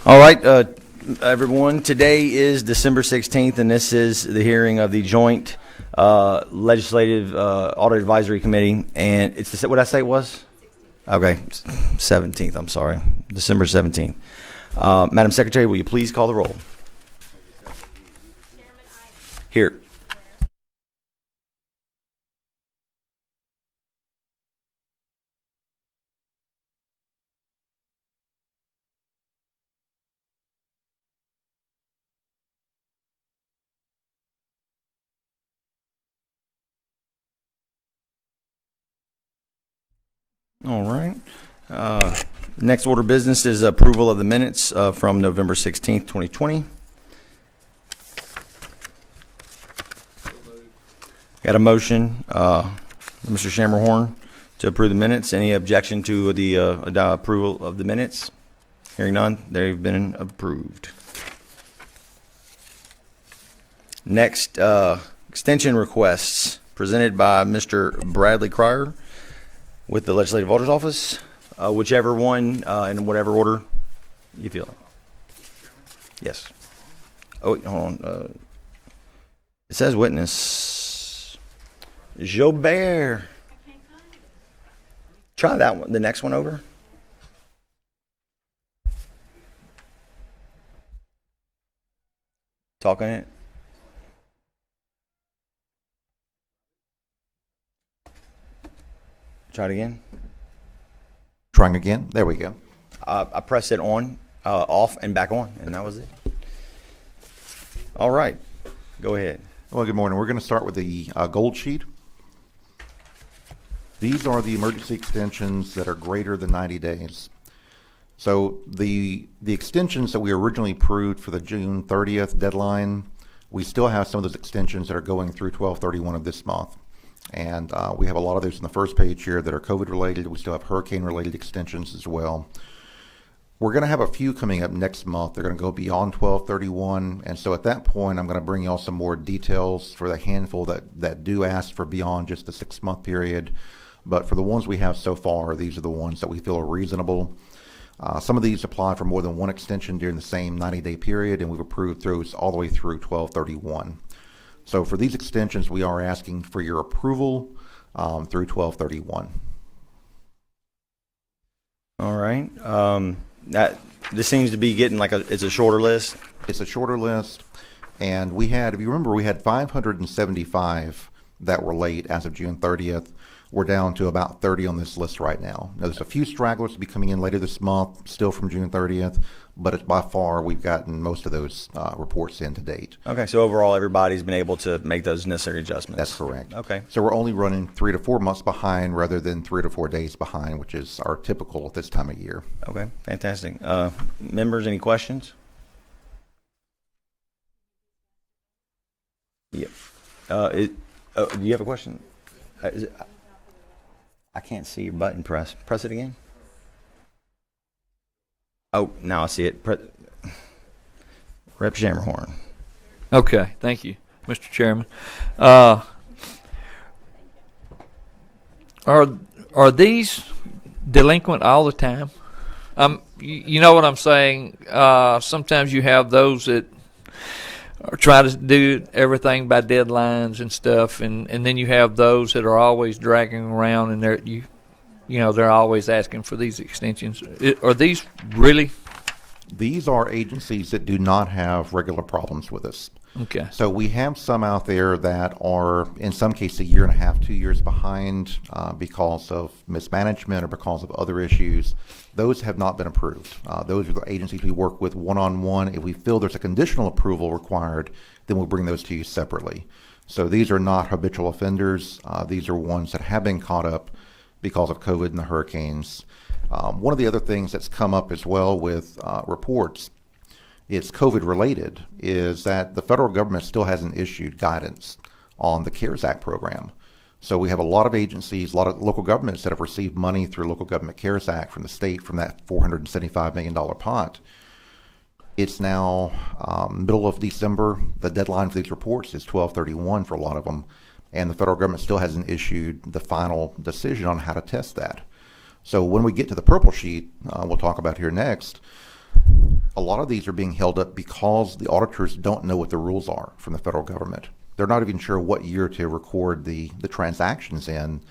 All right, everyone, today is December 16th, and this is the hearing of the Joint Legislative Audit Advisory Committee, and it's what did I say it was? Okay, 17th, I'm sorry, December 17th. Madam Secretary, will you please call the roll? Here. All right. Next order of business is approval of the minutes from November 16th, 2020. Got a motion, Mr. Shammerhorn, to approve the minutes. Any objection to the approval of the minutes? Hearing none, they've been approved. Next, extension requests presented by Mr. Bradley Cryer with the Legislative Auditor's Office. Whichever one, in whatever order you feel. Yes. Oh, wait, hold on. It says witness. Jobert. Try that one, the next one over. Talking it. Try it again. Trying again. There we go. I pressed it on, off, and back on, and that was it. All right. Go ahead. Well, good morning. We're going to start with the gold sheet. These are the emergency extensions that are greater than 90 days. So the extensions that we originally approved for the June 30th deadline, we still have some of those extensions that are going through 12/31 of this month. And we have a lot of those in the first page here that are COVID related. We still have hurricane related extensions as well. We're going to have a few coming up next month. They're going to go beyond 12/31. And so at that point, I'm going to bring y'all some more details for the handful that do ask for beyond just the 6-month period. But for the ones we have so far, these are the ones that we feel are reasonable. Some of these apply for more than one extension during the same 90-day period, and we've approved those all the way through 12/31. So for these extensions, we are asking for your approval through 12/31. All right. This seems to be getting it's a shorter list. It's a shorter list, and we had, if you remember, we had 575 that were late as of June 30th. We're down to about 30 on this list right now. Now, there's a few stragglers to be coming in later this month, still from June 30th, but it's by far we've gotten most of those reports in to date. Okay, so overall, everybody's been able to make those necessary adjustments. That's correct. Okay. So we're only running 3 to 4 months behind rather than 3 to 4 days behind, which is our typical at this time of year. Okay, fantastic. Members, any questions? Yep. Do you have a question? I can't see your button press. Press it again. Oh, now I see it. Rep. Shammerhorn. Okay, thank you, Mr. Chairman. Are these delinquent all the time? You know what I'm saying? Sometimes you have those that are trying to do everything by deadlines and stuff, and then you have those that are always dragging around, and they're always asking for these extensions. Are these really? These are agencies that do not have regular problems with us. Okay. So we have some out there that are, in some cases, 1.5 years, 2 years behind because of mismanagement or because of other issues. Those have not been approved. Those are the agencies we work with one-on-one. If we feel there's a conditional approval required, then we'll bring those to you separately. So these are not habitual offenders. These are ones that have been caught up because of COVID and the hurricanes. One of the other things that's come up as well with reports, it's COVID related, is that the federal government still hasn't issued guidance on the CARES Act program. So we have a lot of agencies, a lot of local governments that have received money through Local Government CARES Act from the state from that $475 million pot. It's now middle of December. The deadline for these reports is 12/31 for a lot of them, and the federal government still hasn't issued the final decision on how to test that. So when we get to the purple sheet, we'll talk about here next, a a lot of these are being held up because the auditors don't know what the rules are from the federal government. They're not even sure what year to record the transactions in.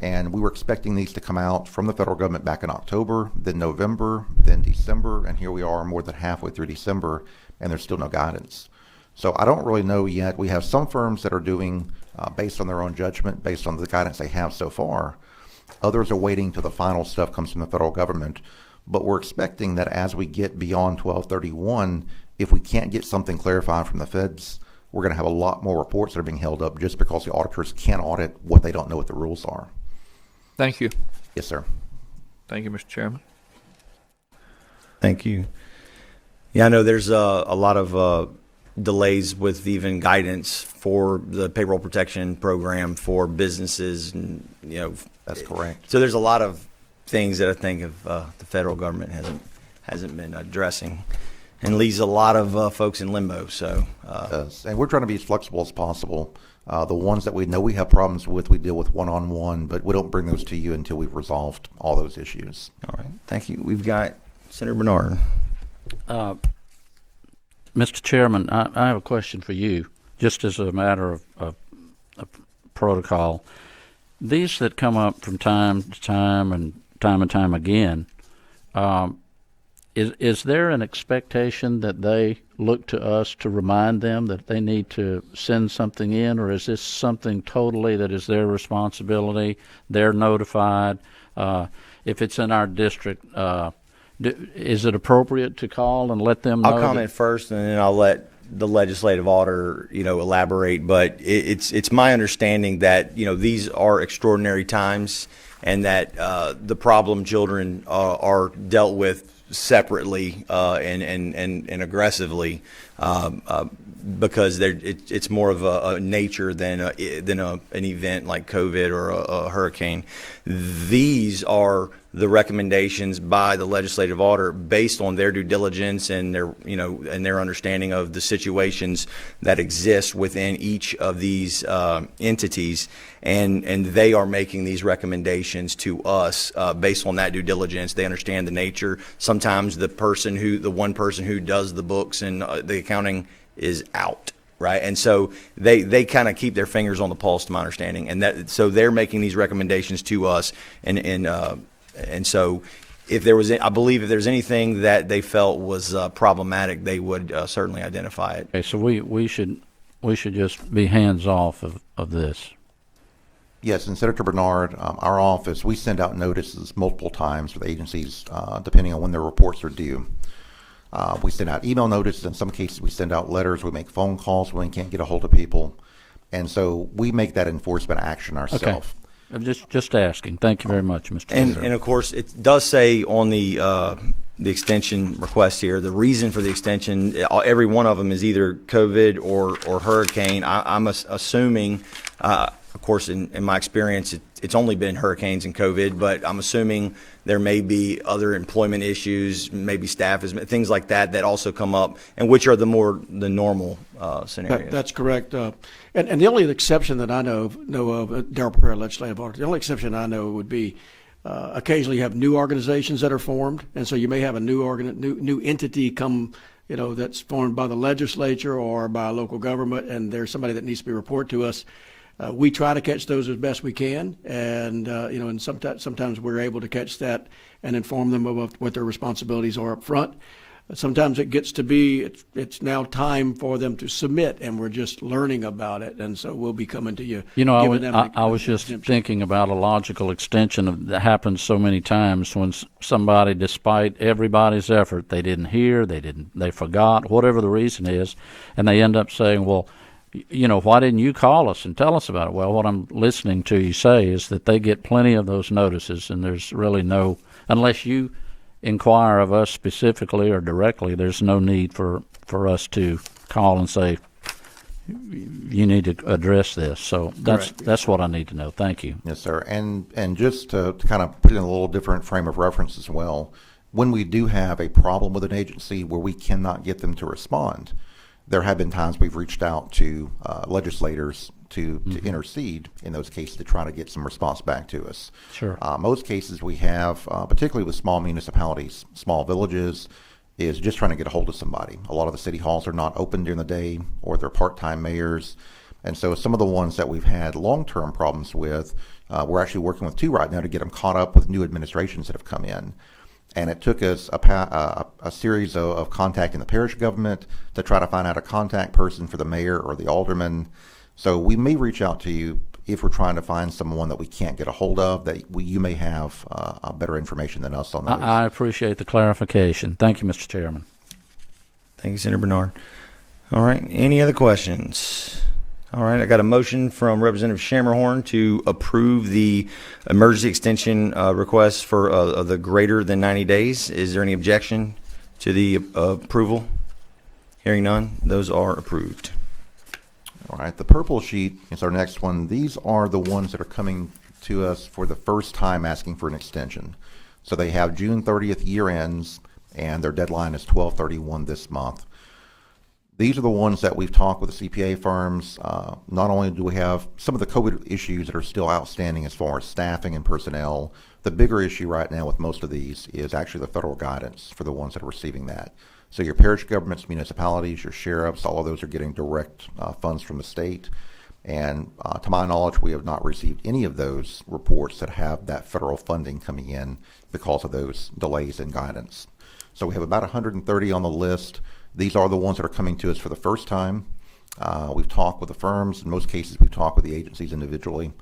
And we were expecting these to come out from the federal government back in October, then November, then December, and here we are more than halfway through December, and there's still no guidance. So I don't really know yet. We have some firms that are doing based on their own judgment, based on the guidance they have so far. Others are waiting till the final stuff comes from the federal government. But we're expecting that as we get beyond 12/31, if we can't get something clarified from the feds, we're going to have a lot more reports that are being held up just because the auditors can't audit what they don't know what the rules are. Thank you. Yes, sir. Thank you, Mr. Chairman. Thank you. Yeah, I know there's a lot of delays with even guidance for the payroll protection program for businesses, and That's correct. So there's a lot of things that I think of the federal government hasn't been addressing, and leaves a lot of folks in limbo. So It does. And we're trying to be as flexible as possible. The ones that we know we have problems with, we deal with one-on-one, but we don't bring those to you until we've resolved all those issues. all right, thank you. We've got Senator Bernard. Mr. Chairman, I have a question for you, just as a matter of protocol. These that come up from time to time and time again, is there an expectation that they look to us to remind them that they need to send something in, or is this something totally that is their responsibility? They're notified. If it's in our district, is it appropriate to call and let them know? I'll comment first, and then I'll let the legislative auditor, elaborate. But it's my understanding that these are extraordinary times, and that the problem children are dealt with separately and aggressively, because it's more of a nature than an event like COVID or a hurricane. These are the recommendations by the legislative auditor based on their due diligence and their understanding of the situations that exist within each of these entities, and they are making these recommendations to us based on that due diligence. They understand the nature. Sometimes the one person who does the books and the accounting is out, right? And so they kind of keep their fingers on the pulse, to my understanding, and so they're making these recommendations to us, and so I believe if there's anything that they felt was problematic, they would certainly identify it. Okay, so we should just be hands off of this. Yes, and Senator Bernard, our office, we send out notices multiple times with agencies depending on when their reports are due. We send out email notices. In some cases, we send out letters. We make phone calls when we can't get a hold of people. And so we make that enforcement action ourselves. Okay. I'm just asking. Thank you very much, Mr. Chairman. And of course, it does say on the extension request here, the reason for the extension, every one of them is either COVID or hurricane. I'm assuming, of course, in my experience, it's only been hurricanes and COVID, but I'm assuming there may be other employment issues, maybe things like that also come up, and which are the normal scenarios. That's correct. And the only exception that I know of, Darrell Prepare legislative auditor, the only exception I know would be occasionally you have new organizations that are formed, and so you may have a new entity come, that's formed by the legislature or by a local government, and there's somebody that needs to be reported to us. We try to catch those as best we can, and and sometimes we're able to catch that and inform them of what their responsibilities are up front. Sometimes it gets to be it's now time for them to submit, and we're just learning about it, and so we'll be coming to you. I was just thinking about a logical extension that happens so many times when somebody, despite everybody's effort, they didn't hear, they forgot, whatever the reason is, and they end up saying, well, why didn't you call us and tell us about it? Well, what I'm listening to you say is that they get plenty of those notices, and there's really unless you inquire of us specifically or directly, there's no need for us to call and say, you need to address this. So that's what I need to know. Thank you. Yes, sir. And just to kind of put in a little different frame of reference as well, when we do have a problem with an agency where we cannot get them to respond, there have been times we've reached out to legislators to intercede in those cases to try to get some response back to us. Sure. Most cases we have, particularly with small municipalities, small villages, is just trying to get a hold of somebody. A lot of the city halls are not open during the day, or they're part-time mayors. And so some of the ones that we've had long-term problems with, we're actually working with 2 right now to get them caught up with new administrations that have come in. And it took us a series of contacting the parish government to try to find out a contact person for the mayor or the alderman. So we may reach out to you if we're trying to find someone that we can't get a hold of, that you may have better information than us on those. I appreciate the clarification. Thank you, Mr. Chairman. Thank you, Senator Bernard. All right. Any other questions? All right. I got a motion from Representative Shammerhorn to approve the emergency extension request for the greater than 90 days. Is there any objection to the approval? Hearing none, those are approved. All right, the purple sheet is our next one. These are the ones that are coming to us for the first time asking for an extension. So they have June 30th year ends, and their deadline is 12/31 this month. These are the ones that we've talked with the CPA firms. Not only do we have some of the COVID issues that are still outstanding as far as staffing and personnel, the bigger issue right now with most of these is actually the federal guidance for the ones that are receiving that. So your parish governments, municipalities, your sheriffs, all of those are getting direct funds from the state. And to my knowledge, we have not received any of those reports that have that federal funding coming in because of those delays in guidance. So we have about 130 on the list. These are the ones that are coming to us for the first time. We've talked with the firms. In most cases, we've talked with the agencies individually.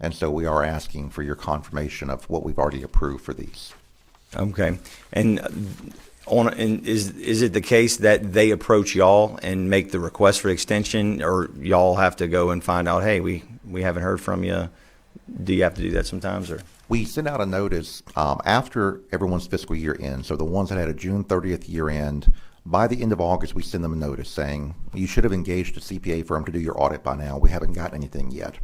And so we are asking for your confirmation of what we've already approved for these. Okay. And is it the case that they approach y'all and make the request for extension, or y'all have to go and find out, hey, we haven't heard from you? Do you have to do that sometimes, or? We send out a notice after everyone's fiscal year ends. So the ones that had a June 30th year end, by the end of August, we send them a notice saying, you should have engaged a CPA firm to do your audit by now. We haven't gotten anything yet.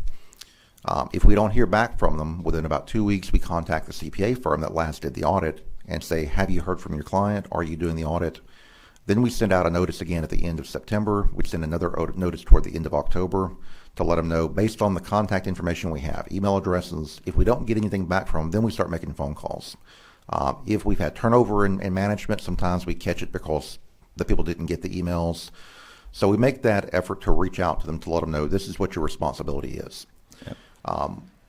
If we don't hear back from them, within about 2 weeks, we contact the CPA firm that last did the audit and say, have you heard from your client? Are you doing the audit? Then we send out a notice again at the end of September. We send another notice toward the end of October to let them know, based on the contact information we have, email addresses. If we don't get anything back from them, then we start making phone calls. If we've had turnover in management, sometimes we catch it because the people didn't get the emails. So we make that effort to reach out to them to let them know this is what your responsibility is. Yep.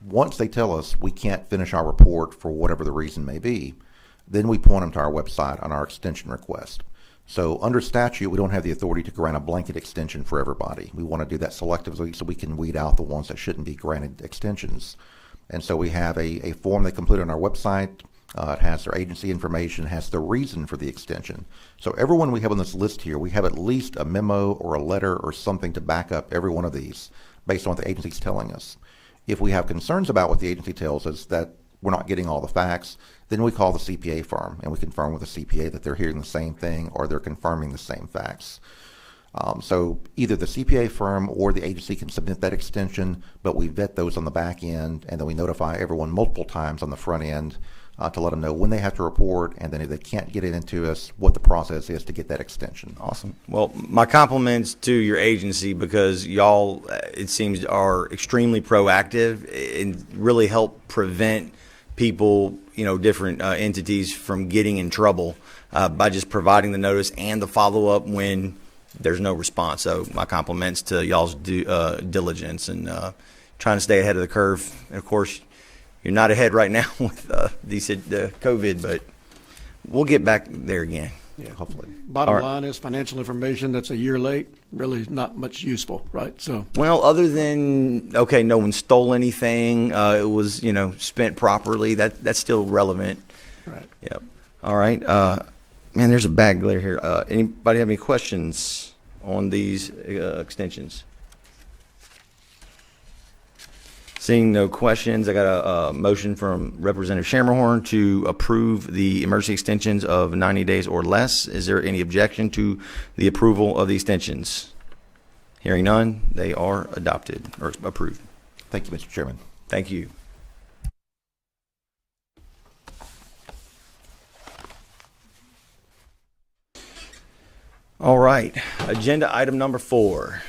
Once they tell us we can't finish our report for whatever the reason may be, then we point them to our website on our extension request. So under statute, we don't have the authority to grant a blanket extension for everybody. We want to do that selectively so we can weed out the ones that shouldn't be granted extensions. And so we have a form they complete on our website. It has their agency information, has the reason for the extension. So everyone we have on this list here, we have at least a memo or a letter or something to back up every one of these based on what the agency's telling us. If we have concerns about what the agency tells us, that we're not getting all the facts, then we call the CPA firm and we confirm with the CPA that they're hearing the same thing or they're confirming the same facts. So either the CPA firm or the agency can submit that extension, but we vet those on the back end, and then we notify everyone multiple times on the front end to let them know when they have to report, and then if they can't get it into us, what the process is to get that extension. Awesome. Well, my compliments to your agency, because y'all, it seems, are extremely proactive and really help prevent people, different entities from getting in trouble by just providing the notice and the follow-up when there's no response. So my compliments to y'all's diligence and trying to stay ahead of the curve. And of course, you're not ahead right now with the COVID, but we'll get back there again. Yeah. Hopefully. Bottom line is financial information that's a year late really is not much useful, right? So. Well, other than, no one stole anything, it was, spent properly, that's still relevant. Right. Yep. All right. Man, there's a bad glare here. Anybody have any questions on these extensions? Seeing no questions, I got a motion from Representative Shammerhorn to approve the emergency extensions of 90 days or less. Is there any objection to the approval of the extensions? Hearing none, they are adopted or approved. Thank you, Mr. Chairman. Thank you. All right, agenda item number 4.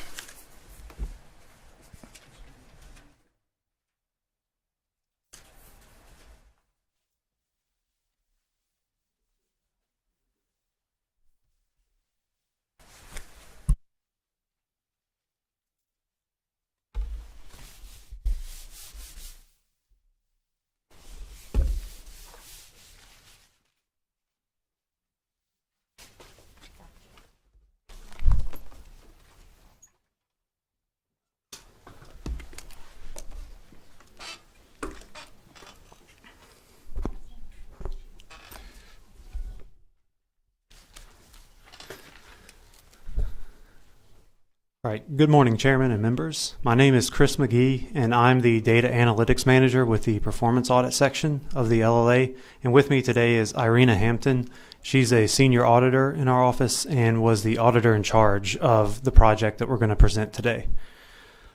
All right. Good morning, Chairman and members. My name is Chris McGee, and I'm the Data Analytics Manager with the Performance Audit section of the LLA. And with me today is Irina Hampton. She's a senior auditor in our office and was the auditor in charge of the project that we're going to present today.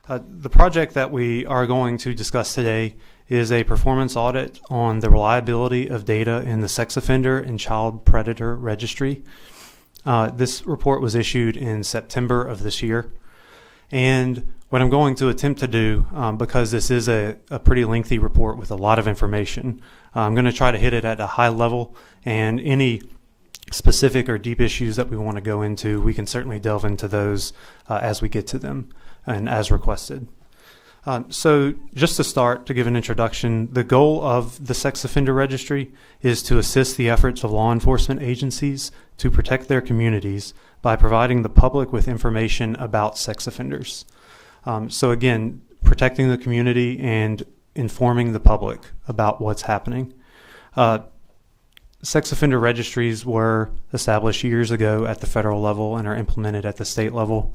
The project that we are going to discuss today is a performance audit on the reliability of data in the Sex Offender and Child Predator Registry. This report was issued in September of this year. And what I'm going to attempt to do, because this is a pretty lengthy report with a lot of information, I'm going to try to hit it at a high level, and any specific or deep issues that we want to go into, we can certainly delve into those as we get to them and as requested. So just to start, to give an introduction, the goal of the Sex Offender Registry is to assist the efforts of law enforcement agencies to protect their communities by providing the public with information about sex offenders. So again, protecting the community and informing the public about what's happening. Sex offender registries were established years ago at the federal level and are implemented at the state level.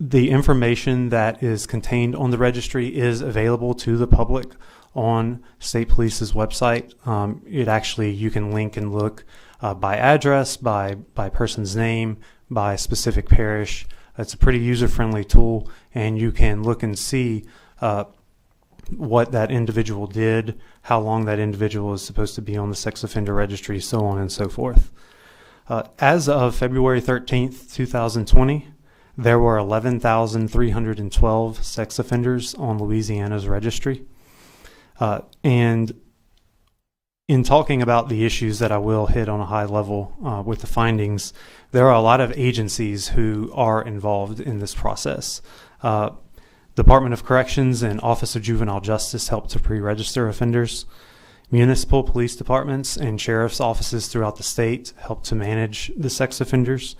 The information that is contained on the registry is available to the public on state police's website. You can link and look by address, by person's name, by specific parish. It's a pretty user-friendly tool, and you can look and see what that individual did, how long that individual is supposed to be on the sex offender registry, so on and so forth. As of February 13th, 2020, there were 11,312 sex offenders on Louisiana's registry. And in talking about the issues that I will hit on a high level with the findings, there are a lot of agencies who are involved in this process. Department of Corrections and Office of Juvenile Justice help to pre-register offenders. Municipal police departments and sheriff's offices throughout the state help to manage the sex offenders.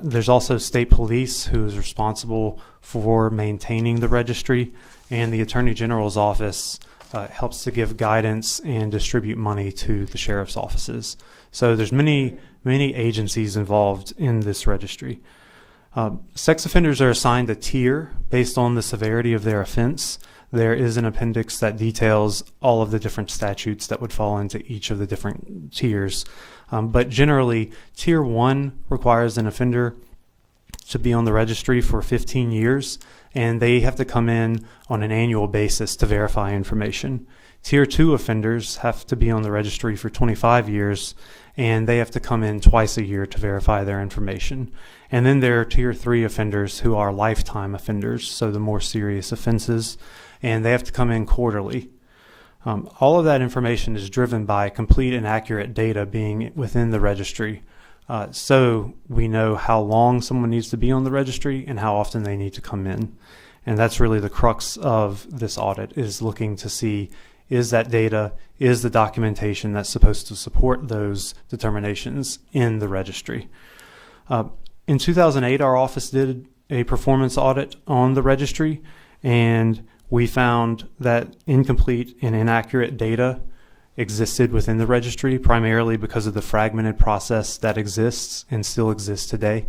There's also state police, who is responsible for maintaining the registry, and the Attorney General's office helps to give guidance and distribute money to the sheriff's offices. So there's many agencies involved in this registry. Sex offenders are assigned a tier based on the severity of their offense. There is an appendix that details all of the different statutes that would fall into each of the different tiers. But generally, Tier 1 requires an offender to be on the registry for 15 years, and they have to come in on an annual basis to verify information. Tier 2 offenders have to be on the registry for 25 years, and they have to come in twice a year to verify their information. And then there are Tier 3 offenders who are lifetime offenders, so the more serious offenses, and they have to come in quarterly. All of that information is driven by complete and accurate data being within the registry. So we know how long someone needs to be on the registry and how often they need to come in. And that's really the crux of this audit, is looking to see, is that data, is the documentation that's supposed to support those determinations in the registry. In 2008, our office did a performance audit on the registry, and we found that incomplete and inaccurate data existed within the registry, primarily because of the fragmented process that exists and still exists today.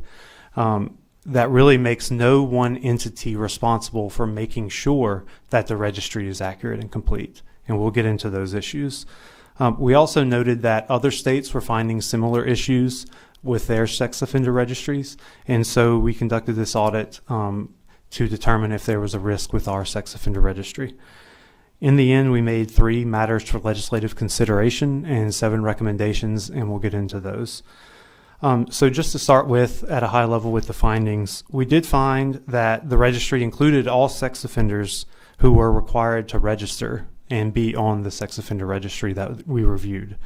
That really makes no one entity responsible for making sure that the registry is accurate and complete, and we'll get into those issues. We also noted that other states were finding similar issues with their sex offender registries, and so we conducted this audit to determine if there was a risk with our sex offender registry. In the end, we made 3 matters for legislative consideration and 7 recommendations, and we'll get into those. So just to start with, at a high level with the findings, we did find that the registry included all sex offenders who were required to register and be on the sex offender registry that we reviewed.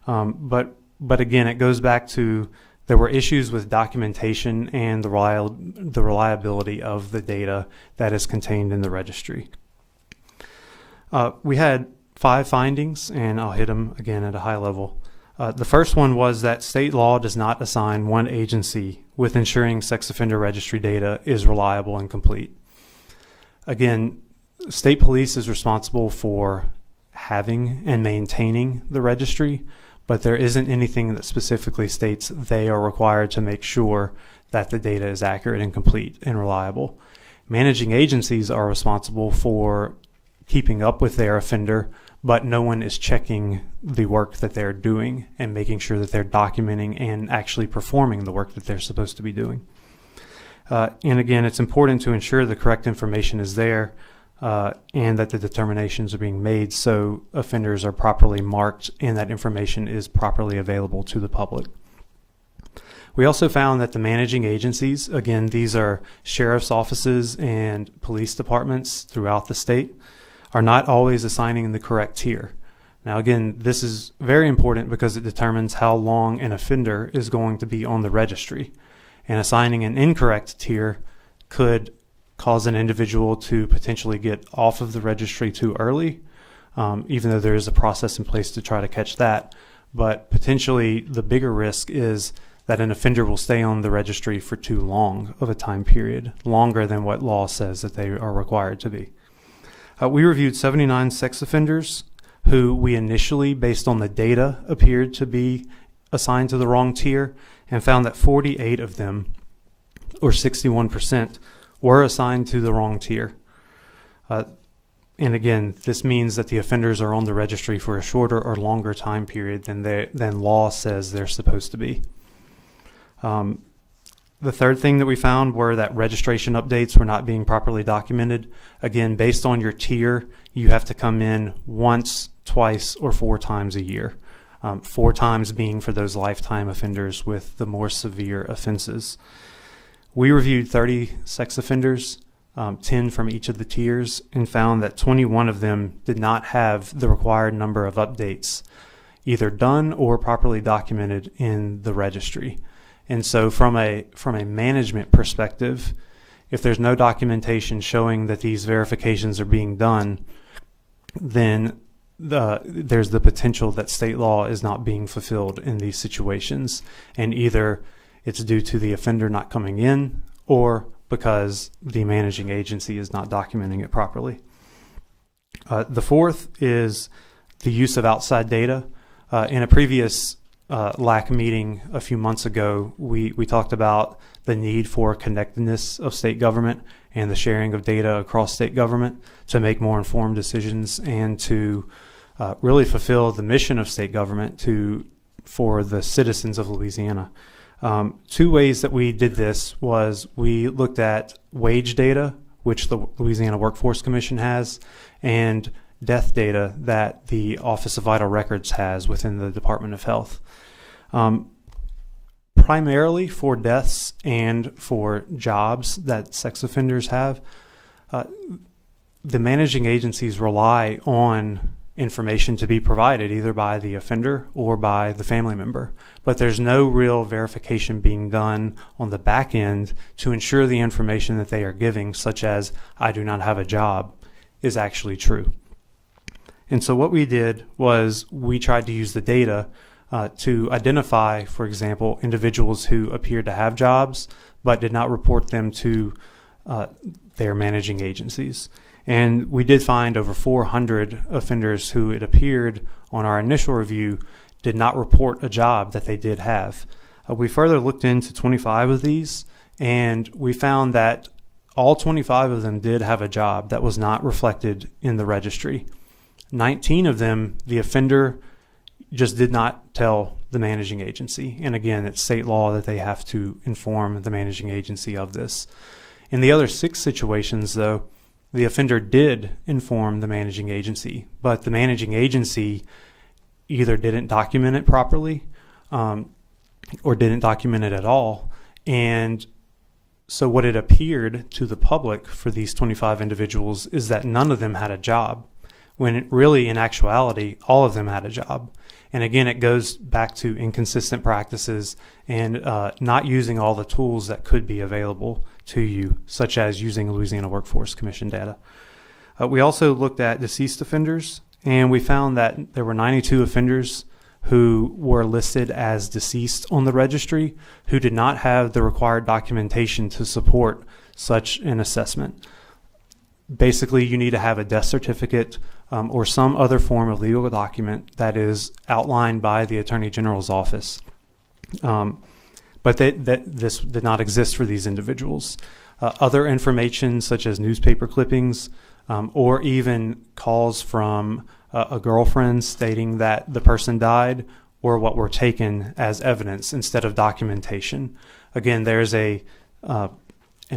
But again, it goes back to, there were issues with documentation and the reliability of the data that is contained in the registry. We had 5 findings, and I'll hit them again at a high level. The first one was that state law does not assign one agency with ensuring sex offender registry data is reliable and complete. Again, state police is responsible for having and maintaining the registry, but there isn't anything that specifically states they are required to make sure that the data is accurate and complete and reliable. Managing agencies are responsible for keeping up with their offender, but no one is checking the work that they're doing and making sure that they're documenting and actually performing the work that they're supposed to be doing. And again, it's important to ensure the correct information is there and that the determinations are being made so offenders are properly marked and that information is properly available to the public. We also found that the managing agencies, again, these are sheriff's offices and police departments throughout the state, are not always assigning the correct tier. Now, again, this is very important because it determines how long an offender is going to be on the registry. And assigning an incorrect tier could cause an individual to potentially get off of the registry too early, even though there is a process in place to try to catch that. But potentially the bigger risk is that an offender will stay on the registry for too long of a time period, longer than what law says that they are required to be. We reviewed 79 sex offenders who we initially, based on the data, appeared to be assigned to the wrong tier, and found that 48 of them, or 61%, were assigned to the wrong tier. And again, this means that the offenders are on the registry for a shorter or longer time period than law says they're supposed to be. The third thing that we found were that registration updates were not being properly documented. Again, based on your tier, you have to come in once, twice, or 4 times a year. 4 times being for those lifetime offenders with the more severe offenses. We reviewed 30 sex offenders, 10 from each of the tiers, and found that 21 of them did not have the required number of updates either done or properly documented in the registry. And so from a management perspective, if there's no documentation showing that these verifications are being done, then there's the potential that state law is not being fulfilled in these situations. And either it's due to the offender not coming in or because the managing agency is not documenting it properly. The fourth is the use of outside data. In a previous LAC meeting a few months ago, we talked about the need for connectedness of state government and the sharing of data across state government to make more informed decisions and to really fulfill the mission of state government for the citizens of Louisiana. 2 ways that we did this was we looked at wage data, which the Louisiana Workforce Commission has, and death data that the Office of Vital Records has within the Department of Health. Primarily for deaths and for jobs that sex offenders have, the managing agencies rely on information to be provided either by the offender or by the family member. But there's no real verification being done on the back end to ensure the information that they are giving, such as I do not have a job, is actually true. And so what we did was we tried to use the data to identify, for example, individuals who appeared to have jobs but did not report them to their managing agencies. And we did find over 400 offenders who it appeared on our initial review did not report a job that they did have. We further looked into 25 of these, and we found that all 25 of them did have a job that was not reflected in the registry. 19 of them, the offender just did not tell the managing agency. And again, it's state law that they have to inform the managing agency of this. In the other 6 situations, though, the offender did inform the managing agency, but the managing agency either didn't document it properly or didn't document it at all. And so what it appeared to the public for these 25 individuals is that none of them had a job, when really, in actuality, all of them had a job. And again, it goes back to inconsistent practices and not using all the tools that could be available to you, such as using Louisiana Workforce Commission data. We also looked at deceased offenders, and we found that there were 92 offenders who were listed as deceased on the registry who did not have the required documentation to support such an assessment. Basically, you need to have a death certificate or some other form of legal document that is outlined by the Attorney General's office. but this did not exist for these individuals. Other information such as newspaper clippings or even calls from a girlfriend stating that the person died or what were taken as evidence instead of documentation. Again, there's an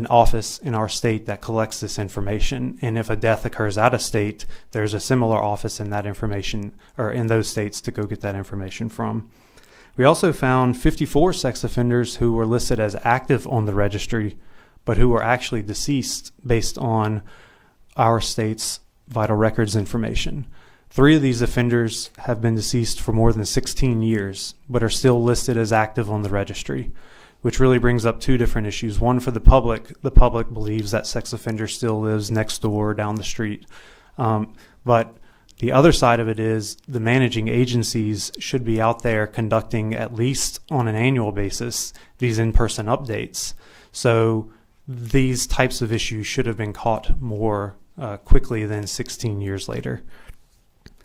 office in our state that collects this information, and if a death occurs out of state, there's a similar office in that information or in those states to go get that information from. We also found 54 sex offenders who were listed as active on the registry, but who were actually deceased based on our state's vital records information. 3 of these offenders have been deceased for more than 16 years, but are still listed as active on the registry, which really brings up 2 different issues. One, for the public believes that sex offender still lives next door down the street. But the other side of it is the managing agencies should be out there conducting, at least on an annual basis, these in-person updates. So these types of issues should have been caught more quickly than 16 years later.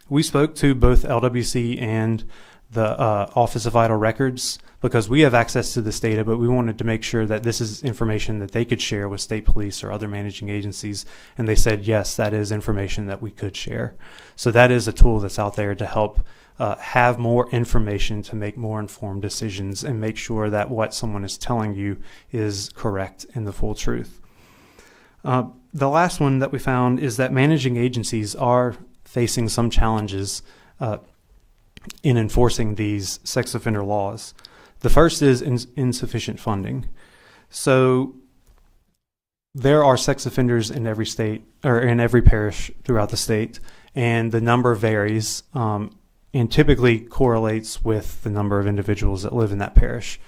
We spoke to both LWC and the Office of Vital Records because we have access to this data, but we wanted to make sure that this is information that they could share with state police or other managing agencies. And they said, yes, that is information that we could share. So that is a tool that's out there to help have more information to make more informed decisions and make sure that what someone is telling you is correct and the full truth. The last one that we found is that managing agencies are facing some challenges in enforcing these sex offender laws. The first is insufficient funding. So there are sex offenders in every state or in every parish throughout the state, and the number varies and typically correlates with the number of individuals that live in that parish.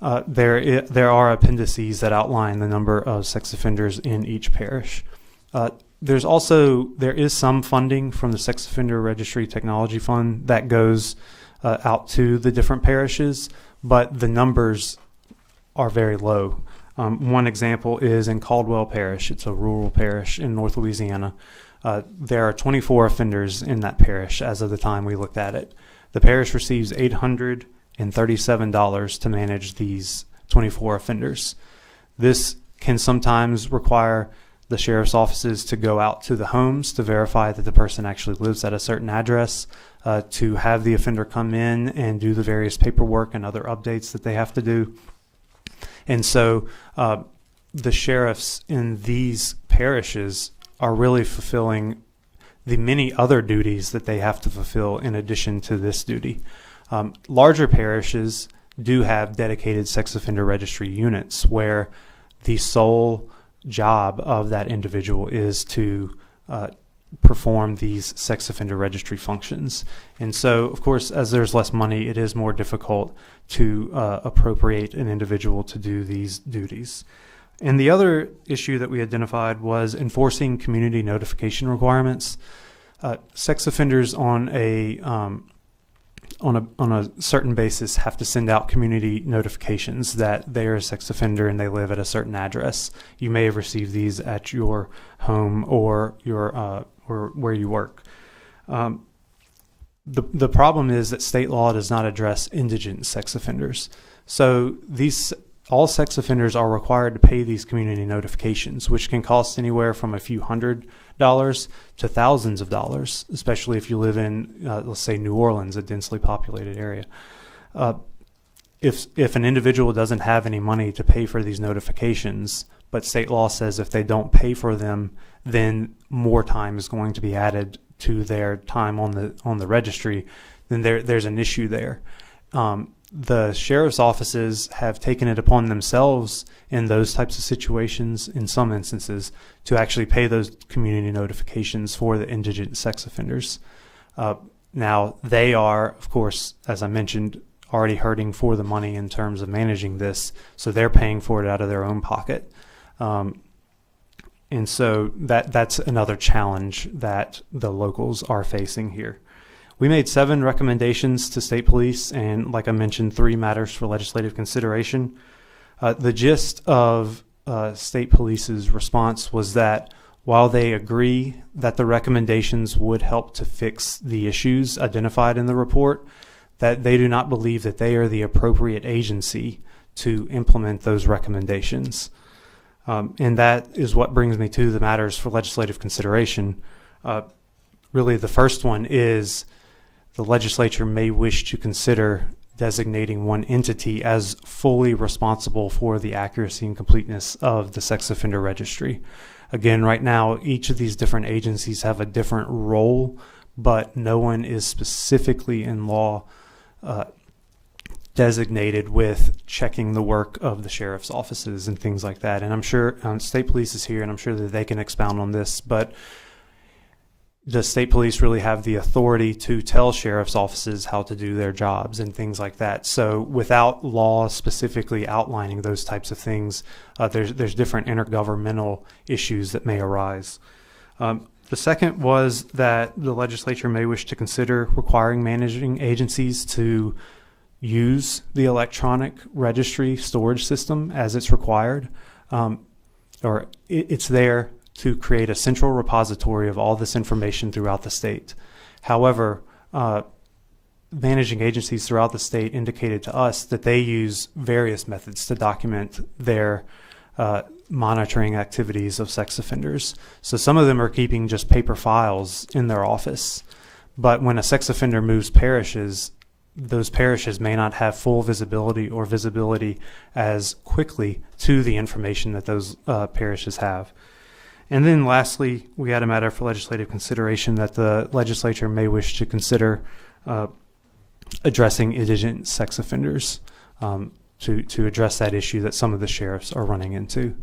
There are appendices that outline the number of sex offenders in each parish. There is some funding from the Sex Offender Registry Technology Fund that goes out to the different parishes, but the numbers are very low. One example is in Caldwell Parish. It's a rural parish in North Louisiana. There are 24 offenders in that parish as of the time we looked at it. The parish receives $837 to manage these 24 offenders. This can sometimes require the sheriff's offices to go out to the homes to verify that the person actually lives at a certain address, to have the offender come in and do the various paperwork and other updates that they have to do. And so the sheriffs in these parishes are really fulfilling the many other duties that they have to fulfill in addition to this duty. Larger parishes do have dedicated sex offender registry units where the sole job of that individual is to perform these sex offender registry functions. And so, of course, as there's less money, it is more difficult to appropriate an individual to do these duties. And the other issue that we identified was enforcing community notification requirements. Sex offenders on a certain basis have to send out community notifications that they are a sex offender and they live at a certain address. You may have received these at your home or your or where you work. The problem is that state law does not address indigent sex offenders. So all sex offenders are required to pay these community notifications, which can cost anywhere from a few $100s to thousands of dollars, especially if you live in, let's say, New Orleans, a densely populated area. If an individual doesn't have any money to pay for these notifications, but state law says if they don't pay for them, then more time is going to be added to their time on the registry, then there's an issue there. The sheriff's offices have taken it upon themselves in those types of situations, in some instances, to actually pay those community notifications for the indigent sex offenders. Now, they are, of course, as I mentioned, already hurting for the money in terms of managing this, so they're paying for it out of their own pocket. And so that's another challenge that the locals are facing here. We made 7 recommendations to state police, and like I mentioned, 3 matters for legislative consideration. The gist of state police's response was that while they agree that the recommendations would help to fix the issues identified in the report, that they do not believe that they are the appropriate agency to implement those recommendations. And that is what brings me to the matters for legislative consideration. Really, the first one is the legislature may wish to consider designating one entity as fully responsible for the accuracy and completeness of the sex offender registry. Again, right now, each of these different agencies have a different role, but no one is specifically in law designated with checking the work of the sheriff's offices and things like that. And I'm sure state police is here, and I'm sure that they can expound on this, but the state police really have the authority to tell sheriff's offices how to do their jobs and things like that. So without law specifically outlining those types of things, there's different intergovernmental issues that may arise. The second was that the legislature may wish to consider requiring managing agencies to use the electronic registry storage system as it's required, or it's there to create a central repository of all this information throughout the state. However, managing agencies throughout the state indicated to us that they use various methods to document their monitoring activities of sex offenders. So some of them are keeping just paper files in their office. But when a sex offender moves parishes, those parishes may not have full visibility or visibility as quickly to the information that those parishes have. And then lastly, we had a matter for legislative consideration that the legislature may wish to consider addressing indigent sex offenders to address that issue that some of the sheriffs are running into.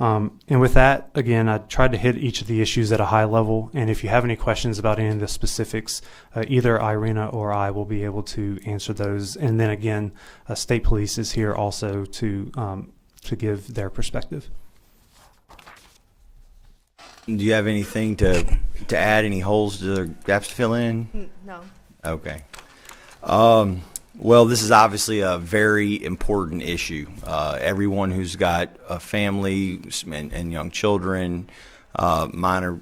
And with that, again, I tried to hit each of the issues at a high level. And if you have any questions about any of the specifics, either Irina or I will be able to answer those. And then again, state police is here also to give their perspective. Do you have anything to add? Any holes to gaps to fill in? No. Okay. Well, this is obviously a very important issue. Everyone who's got a family and young children, mine are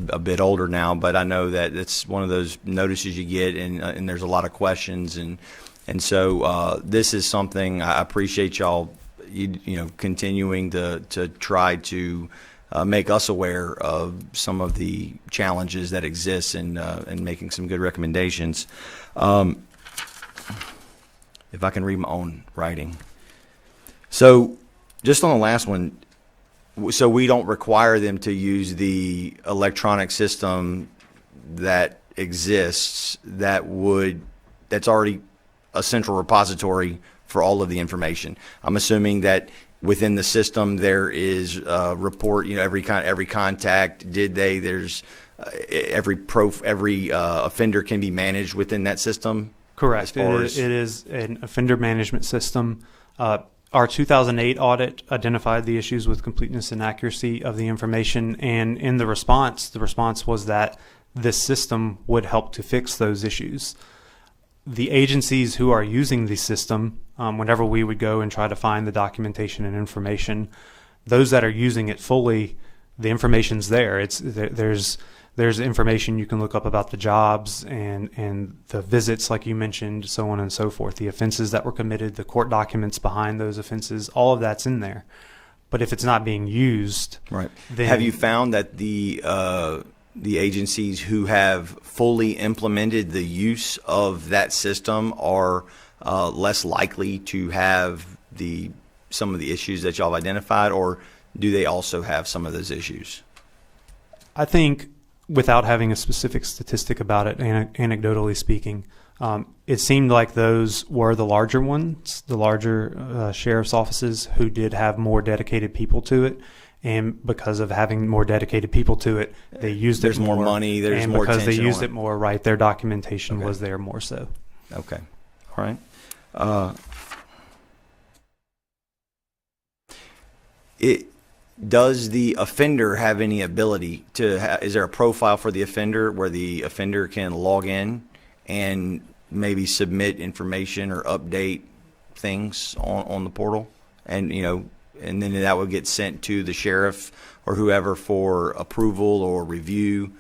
a bit older now, but I know that it's one of those notices you get, and there's a lot of questions, and so this is something I appreciate y'all, continuing to try to make us aware of some of the challenges that exist and making some good recommendations. If I can read my own writing. So just on the last one, so we don't require them to use the electronic system that exists that's already a central repository for all of the information. I'm assuming that within the system there is a report, every contact, there's every offender can be managed within that system. Correct. It is an offender management system. Our 2008 audit identified the issues with completeness and accuracy of the information, and in the response was that this system would help to fix those issues. The agencies who are using the system, whenever we would go and try to find the documentation and information, those that are using it fully, the information's there. There's information you can look up about the jobs and the visits, like you mentioned, so on and so forth, the offenses that were committed, the court documents behind those offenses, all of that's in there. But if it's not being used, right? Then have you found that the agencies who have fully implemented the use of that system are less likely to have some of the issues that y'all have identified, or do they also have some of those issues? I think, without having a specific statistic about it, anecdotally speaking, it seemed like those were the larger ones, the larger sheriff's offices who did have more dedicated people to it. And because of having more dedicated people to it, they used there's it more. There's more money, there's more attention. And because they used on it more, right, their documentation Okay. was there more so. Okay. All right. Does the offender have any ability is there a profile for the offender where the offender can log in and maybe submit information or update things on the portal? And, and then that would get sent to the sheriff or whoever for approval or review.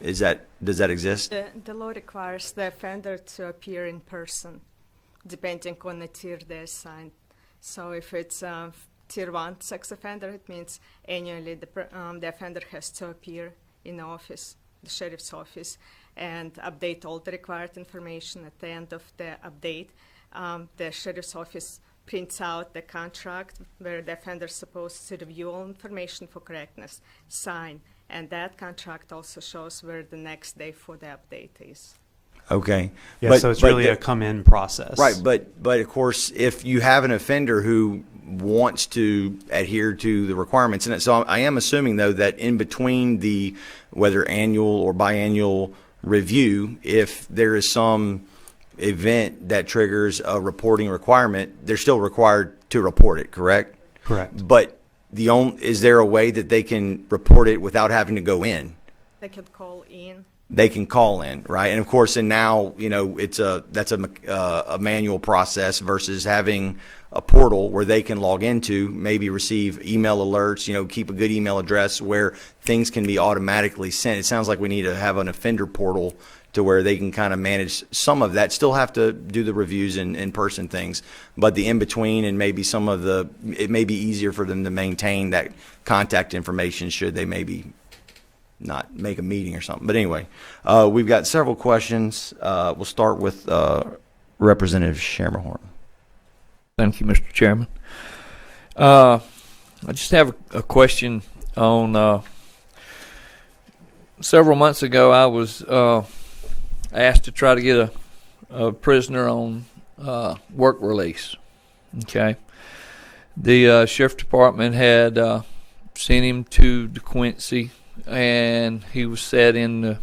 Does that exist? The law requires the offender to appear in person, depending on the tier they're assigned. So if it's tier 1 sex offender, it means annually the offender has to appear in the office, the sheriff's office, and update all the required information. At the end of the update, the sheriff's office prints out the contract where the offender is supposed to review all information for correctness, sign, and that contract also shows where the next day for the update is. Okay. Yeah, so it's really a come-in process. Right, but of course, if you have an offender who wants to adhere to the requirements, and so I am assuming though that in between the whether annual or biannual review, if there is some event that triggers a reporting requirement, they're still required to report it, correct? Correct. But is there a way that they can report it without having to go in? They can call in. They can call in, right? And of course, and now that's a manual process versus having a portal where they can log into, maybe receive email alerts, keep a good email address where things can be automatically sent. It sounds like we need to have an offender portal to where they can kind of manage some of that, still have to do the reviews and in-person things, but the in-between and maybe it may be easier for them to maintain that contact information should they maybe not make a meeting or something. But anyway, we've got several questions. We'll start with Representative Schermerhorn. Thank you, Mr. Chairman. I just have a question on several months ago I was asked to try to get a prisoner on work release. Okay. The sheriff department had sent him to DeQuincy, and he was set in the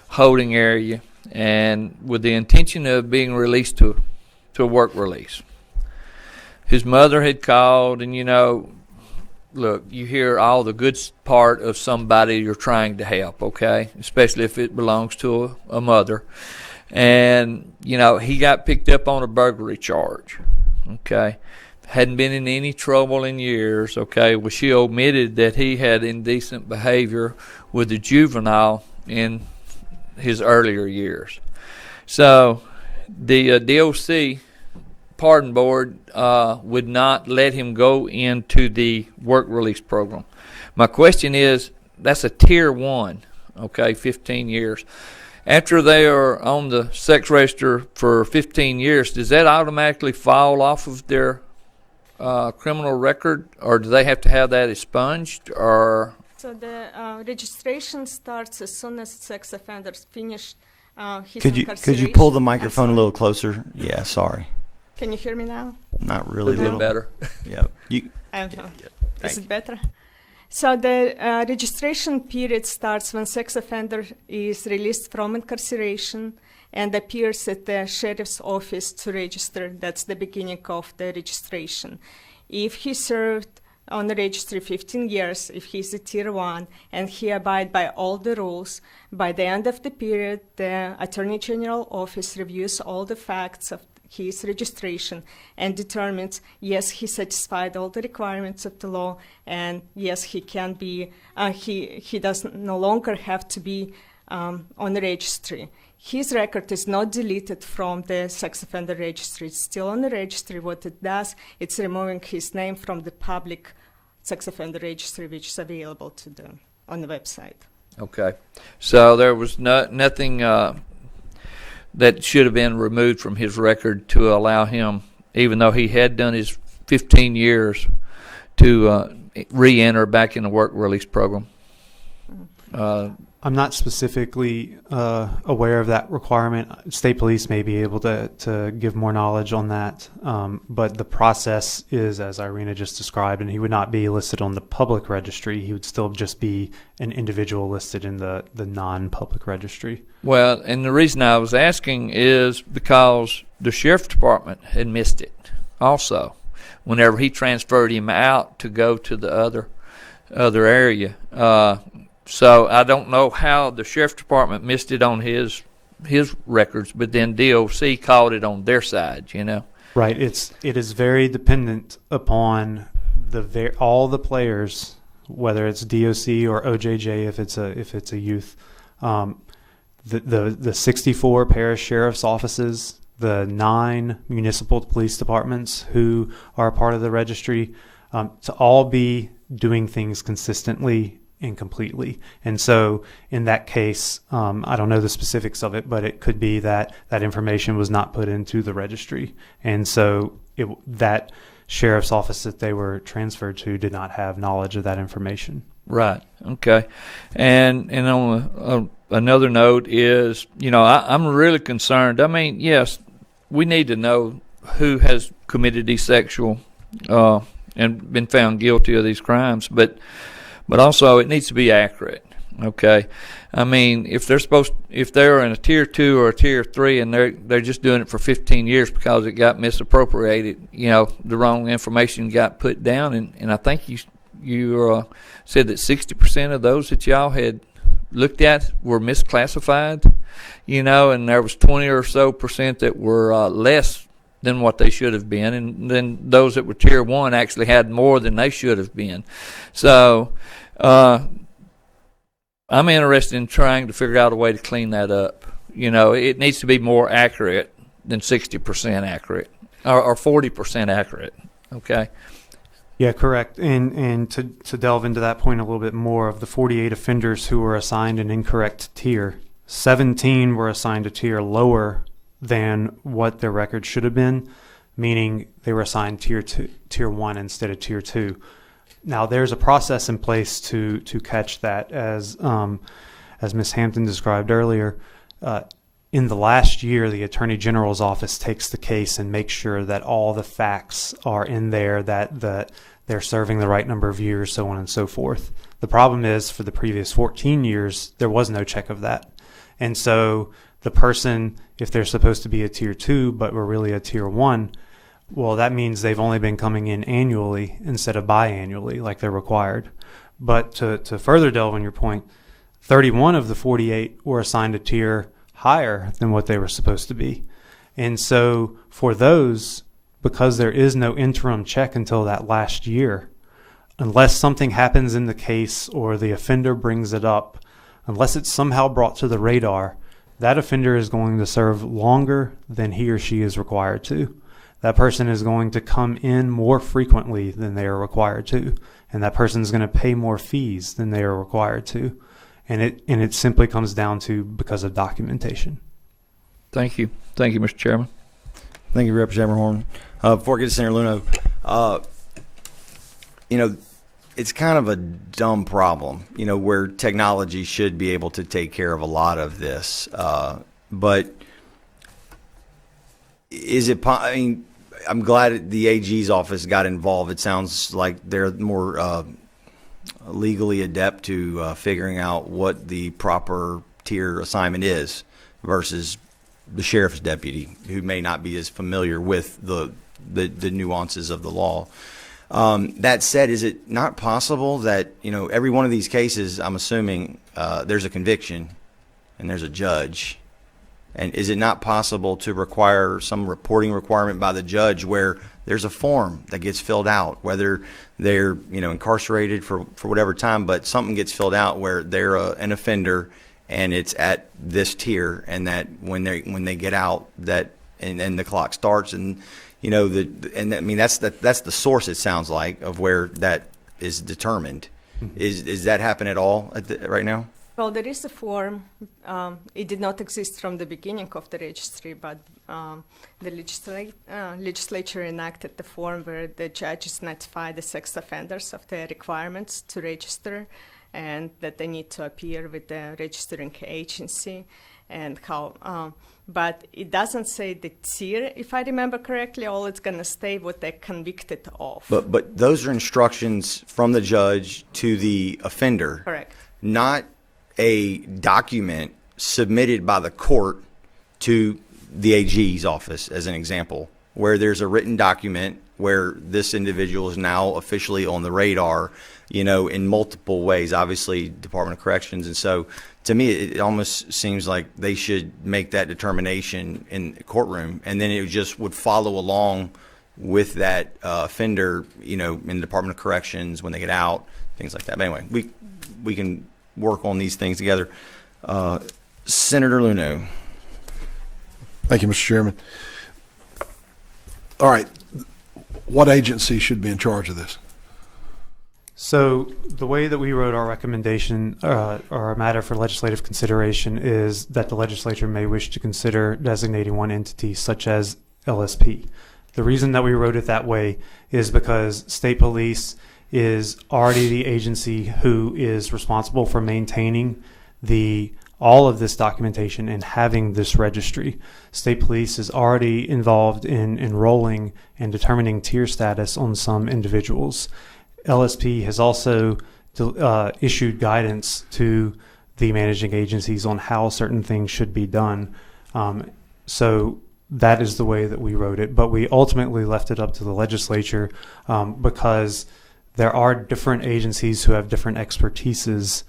holding area and with the intention of being released to a work release. His mother had called, and look, you hear all the good part of somebody you're trying to help, okay, especially if it belongs to a mother. And he got picked up on a burglary charge, okay. Hadn't been in any trouble in years, okay. Well, she admitted that he had indecent behavior with a juvenile in his earlier years. So the DOC pardon board would not let him go into the work release program. My question is, that's a tier 1, okay, 15 years. After they are on the sex register for 15 years, does that automatically fall off of their criminal record, or do they have to have that expunged? Or So the registration starts as soon as sex offenders finish his Could you pull the microphone a little closer? Yeah, sorry. Can you hear me now? Not really. a little better? Yeah. I don't know. Is it better? So the registration period starts when sex offender is released from incarceration and appears at the sheriff's office to register. That's the beginning of the registration. If he served on the registry 15 years, if he's a tier 1 and he abide by all the rules, by the end of the period, the Attorney General office reviews all the facts of his registration and determines, yes, he satisfied all the requirements of the law, and yes, he can be, he does no longer have to be on the registry. His record is not deleted from the sex offender registry. It's still on the registry. What it does, it's removing his name from the public sex offender registry, which is available to them on the website. Okay. So there was nothing that should have been removed from his record to allow him, even though he had done his 15 years, to re-enter back in the work release program. I'm not specifically aware of that requirement. State police may be able to give more knowledge on that, but the process is as Irina just described, and he would not be listed on the public registry. He would still just be an individual listed in the non-public registry. Well, and the reason I was asking is because the sheriff department had missed it also whenever he transferred him out to go to the other area. So I don't know how the sheriff department missed it on his records, but then DOC caught it on their side, Right. It is very dependent upon all the players, whether it's DOC or OJJ if it's a youth. The 64 parish sheriff's offices the 9 municipal police departments who are a part of the registry to all be doing things consistently and completely. And so in that case, I don't know the specifics of it, but it could be that that information was not put into the registry. And so that sheriff's office that they were transferred to did not have knowledge of that information. Right. Okay. And on another note is, I'm really concerned. I mean, yes, we need to know who has committed these sexual and been found guilty of these crimes, but also it needs to be accurate. Okay. I mean, if they're in a tier 2 or a tier 3 and they're just doing it for 15 years because it got misappropriated, the wrong information got put down, and I think you said that 60% of those that y'all had looked at were misclassified, and there was 20 or so percent that were less than what they should have been, and then those that were tier 1 actually had more than they should have been. So I'm interested in trying to figure out a way to clean that up. It needs to be more accurate than 60% accurate or 40% accurate. Okay. Yeah, correct. And to delve into that point a little bit more, of the 48 offenders who were assigned an incorrect tier, 17 were assigned a tier lower than what their record should have been, meaning they were assigned tier 1 instead of tier 2. Now, there's a process in place to catch that, as Ms. Hampton described earlier. In the last year, the Attorney General's office takes the case and makes sure that all the facts are in there, that they're serving the right number of years, so on and so forth. The problem is, for the previous 14 years, there was no check of that. And so the person, if they're supposed to be a tier 2 but were really a tier 1, well, that means they've only been coming in annually instead of biannually like they're required. But to further delve on your point, 31 of the 48 were assigned a tier higher than what they were supposed to be. And so for those, because there is no interim check until that last year, unless something happens in the case or the offender brings it up, unless it's somehow brought to the radar, that offender is going to serve longer than he or she is required to. That person is going to come in more frequently than they are required to, and that person is going to pay more fees than they are required to. And it simply comes down to because of documentation. Thank you, Mr. Chairman. Thank you, Representative Horn. Before I get to Senator Luno, it's kind of a dumb problem, where technology should be able to take care of a lot of this. But is it? I'm glad the AG's office got involved. It sounds like they're more legally adept to figuring out what the proper tier assignment is versus the sheriff's deputy, who may not be as familiar with the nuances of the law. That said, is it not possible that, every one of these cases, I'm assuming there's a conviction and there's a judge, and is it not possible to require some reporting requirement by the judge where there's a form that gets filled out, whether they're incarcerated for whatever time, but something gets filled out where they're an offender and it's at this tier, and that when they get out, that and the clock starts, and that's the source, it sounds like, of where that is determined. Mm-hmm. Is that happen at all right now? Well, there is a form. It did not exist from the beginning of the registry, but the legislature enacted the form where the judges notify the sex offenders of their requirements to register, and that they need to appear with the registering agency, and how. But it doesn't say the tier, if I remember correctly. All it's going to stay what they're convicted of. But those are instructions from the judge to the offender. Correct. Not a document submitted by the court to the AG's office, as an example, where there's a written document where this individual is now officially on the radar, in multiple ways, obviously Department of Corrections. And so to me, it almost seems like they should make that determination in the courtroom, and then it just would follow along with that offender, in the Department of Corrections when they get out, things like that. But anyway, we can work on these things together. Senator Luno. Thank you, Mr. Chairman. All right. What agency should be in charge of this? So the way that we wrote our recommendation or a matter for legislative consideration is that the legislature may wish to consider designating one entity such as LSP. The reason that we wrote it that way is because state police is already the agency who is responsible for maintaining all of this documentation and having this registry. State police is already involved in enrolling and determining tier status on some individuals. LSP has also issued guidance to the managing agencies on how certain things should be done. So that is the way that we wrote it. But we ultimately left it up to the legislature because there are different agencies who have different expertises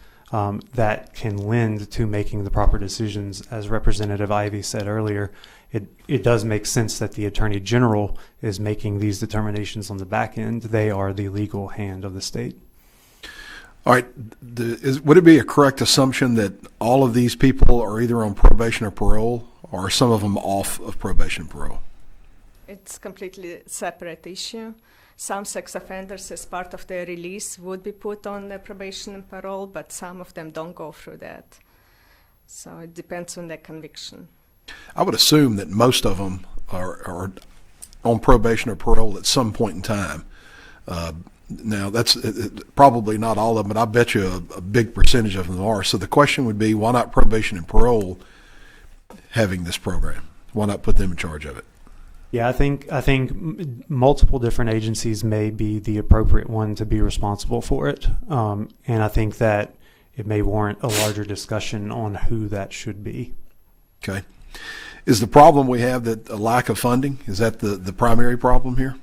that can lend to making the proper decisions. As Representative Ivy said earlier, it does make sense that the Attorney General is making these determinations on the back end. They are the legal hand of the state. All right. Would it be a correct assumption that all of these people are either on probation or parole, or are some of them off of probation and parole? It's completely separate issue. Some sex offenders, as part of their release, would be put on the probation and parole, but some of them don't go through that. So it depends on their conviction. I would assume that most of them are on probation or parole at some point in time. Now, that's probably not all of them, but I bet you a big percentage of them are. So the question would be, why not probation and parole having this program? Why not put them in charge of it? Yeah, I think multiple different agencies may be the appropriate one to be responsible for it. And I think that it may warrant a larger discussion on who that should be. Okay. Is the problem we have that a lack of funding? Is that the primary problem here?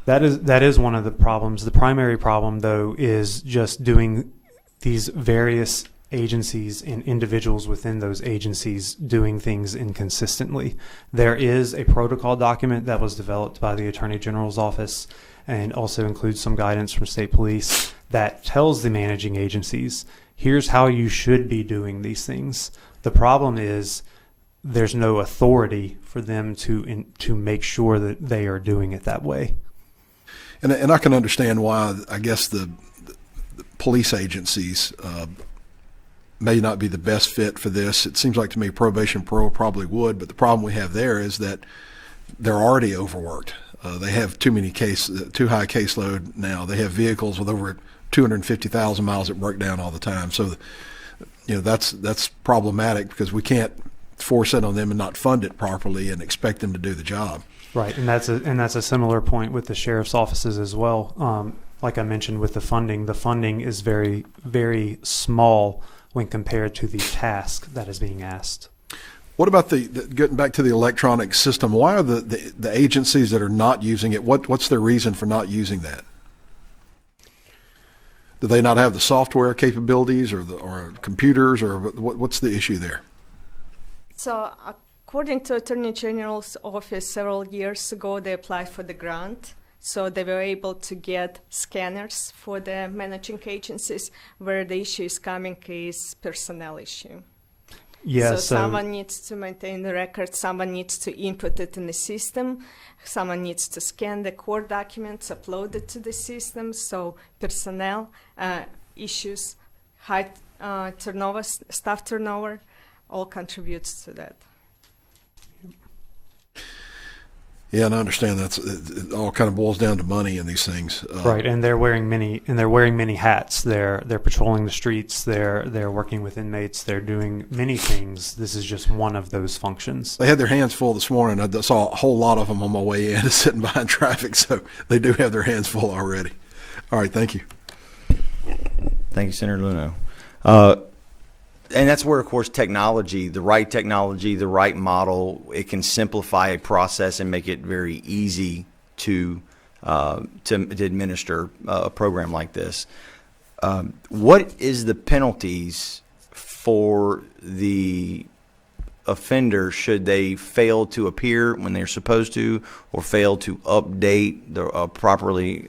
That is one of the problems. The primary problem, though, is just doing these various agencies and individuals within those agencies doing things inconsistently. There is a protocol document that was developed by the Attorney General's office and also includes some guidance from state police that tells the managing agencies, here's how you should be doing these things. The problem is there's no authority for them to make sure that they are doing it that way. And I can understand why, I guess, the police agencies may not be the best fit for this. It seems like to me probation and parole probably would, but the problem we have there is that they're already overworked. They have too high caseload now. They have vehicles with over 250,000 miles that break down all the time. So, that's problematic because we can't force it on them and not fund it properly and expect them to do the job. Right, and that's a similar point with the sheriff's offices as well. Like I mentioned with the funding is very, very small when compared to the task that is being asked. What about getting back to the electronic system? Why are the agencies that are not using it? What's their reason for not using that? Do they not have the software capabilities or computers, or what's the issue there? So according to Attorney General's office, several years ago, they applied for the grant. So they were able to get scanners for the managing agencies. Where the issue is coming is personnel issue. Yeah, so someone needs to maintain the record, someone needs to input it in the system, someone needs to scan the core documents, upload it to the system. So personnel issues, high turnover, staff turnover, all contributes to that. Yeah, and I understand it all kind of boils down to money in these things. Right, and they're wearing many hats. They're patrolling the streets. They're working with inmates. They're doing many things. This is just one of those functions. They had their hands full this morning. I saw a whole lot of them on my way in, sitting behind traffic. So they do have their hands full already. All right, thank you. Thank you, Senator Luno. And that's where, of course, technology, the right model, it can simplify a process and make it very easy to administer a program like this. What is the penalties for the offender should they fail to appear when they're supposed to, or fail to update properly,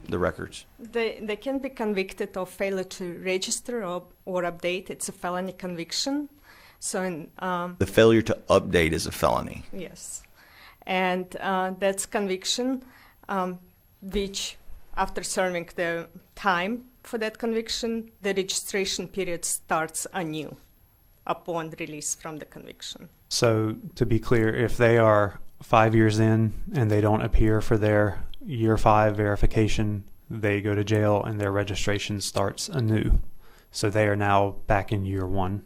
the records? They can be convicted of failure to register or update. It's a felony conviction. So in The failure to update is a felony. yes, and that's conviction, which after serving the time for that conviction, the registration period starts anew upon release from the conviction. So to be clear, if they are 5 years in and they don't appear for their year 5 verification, they go to jail and their registration starts anew. So they are now back in year 1.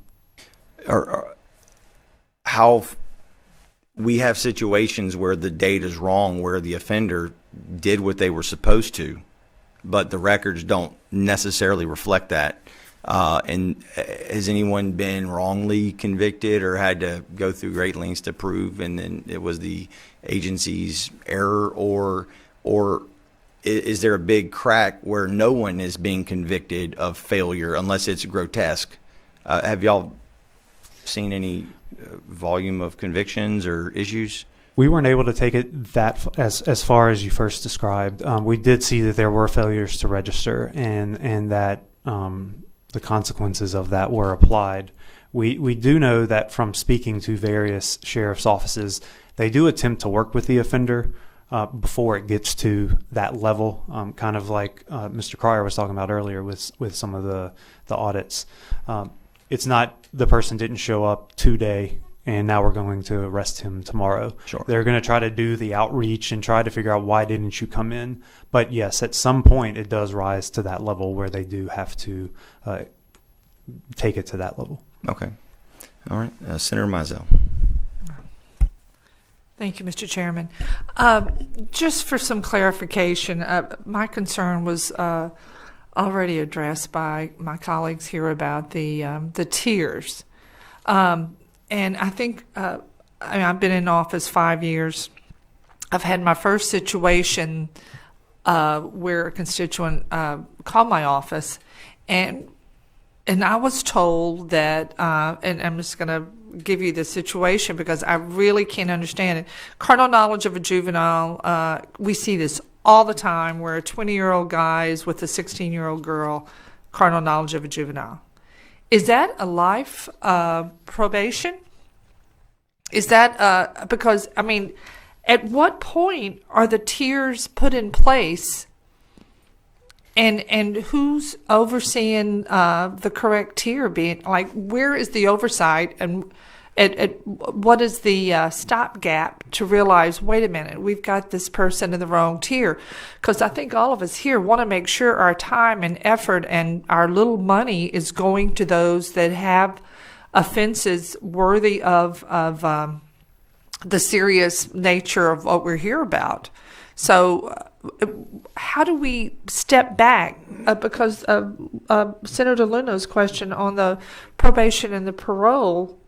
We have situations where the date is wrong, where the offender did what they were supposed to, but the records don't necessarily reflect that. And has anyone been wrongly convicted or had to go through great lengths to prove, and then it was the agency's error, or is there a big crack where no one is being convicted of failure unless it's grotesque? Have y'all seen any volume of convictions or issues? We weren't able to take it that as far as you first described. We did see that there were failures to register, and that the consequences of that were applied. We do know that from speaking to various sheriff's offices, they do attempt to work with the offender before it gets to that level, kind of like Mr. Cryer was talking about earlier with some of the audits. It's not the person didn't show up today and now we're going to arrest him tomorrow. Sure. They're going to try to do the outreach and try to figure out why didn't you come in. But yes, at some point it does rise to that level where they do have to take it to that level. Okay. All right. Senator Mizell. Thank you, Mr. Chairman. Just for some clarification, my concern was already addressed by my colleagues here about the tiers. And I think I've been in office 5 years. I've had my first situation where a constituent called my office, and I was told that, and I'm just going to give you the situation because I really can't understand it. Carnal knowledge of a juvenile, we see this all the time where a 20-year-old guy is with a 16-year-old girl, carnal knowledge of a juvenile. Is that a life probation? Is that, because, I mean, at what point are the tiers put in place? And who's overseeing the correct tier being, like, where is the oversight, and at what is the stopgap to realize, wait a minute, we've got this person in the wrong tier? Because I think all of us here want to make sure our time and effort and our little money is going to those that have offenses worthy of the serious nature of what we're here about. So how do we step back? Because Senator Luno's question on the probation and the parole,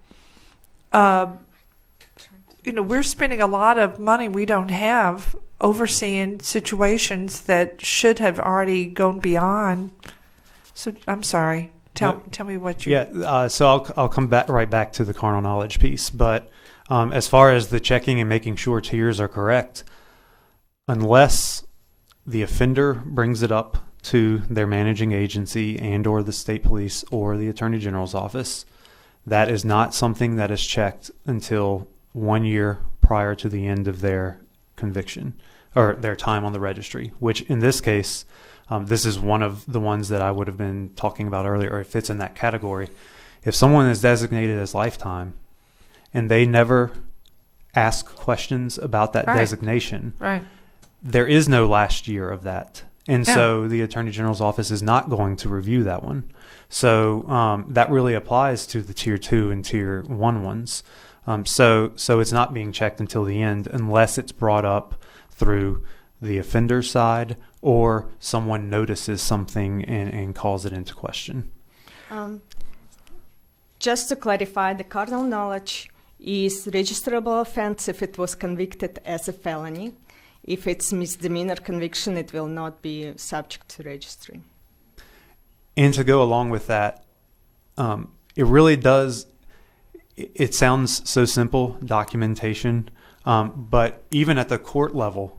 we're spending a lot of money we don't have overseeing situations that should have already gone beyond. So I'm sorry. Tell me what you... Yeah, so I'll come right back to the carnal knowledge piece. But as far as the checking and making sure tiers are correct, unless the offender brings it up to their managing agency and or the state police or the Attorney General's office, that is not something that is checked until 1 year prior to the end of their conviction or their time on the registry, which in this case, this is one of the ones that I would have been talking about earlier, or it fits in that category. If someone is designated as lifetime and they never ask questions about that designation, there is no last year of that. And so the Attorney General's office is not going to review that one. So that really applies to the Tier 2 and Tier 1 ones. So it's not being checked until the end unless it's brought up through the offender side or someone notices something and calls it into question. Just to clarify, the carnal knowledge is registerable offense if it was convicted as a felony. If it's misdemeanor conviction, it will not be subject to registry. And to go along with that, it really does, it sounds so simple, documentation, but even at the court level,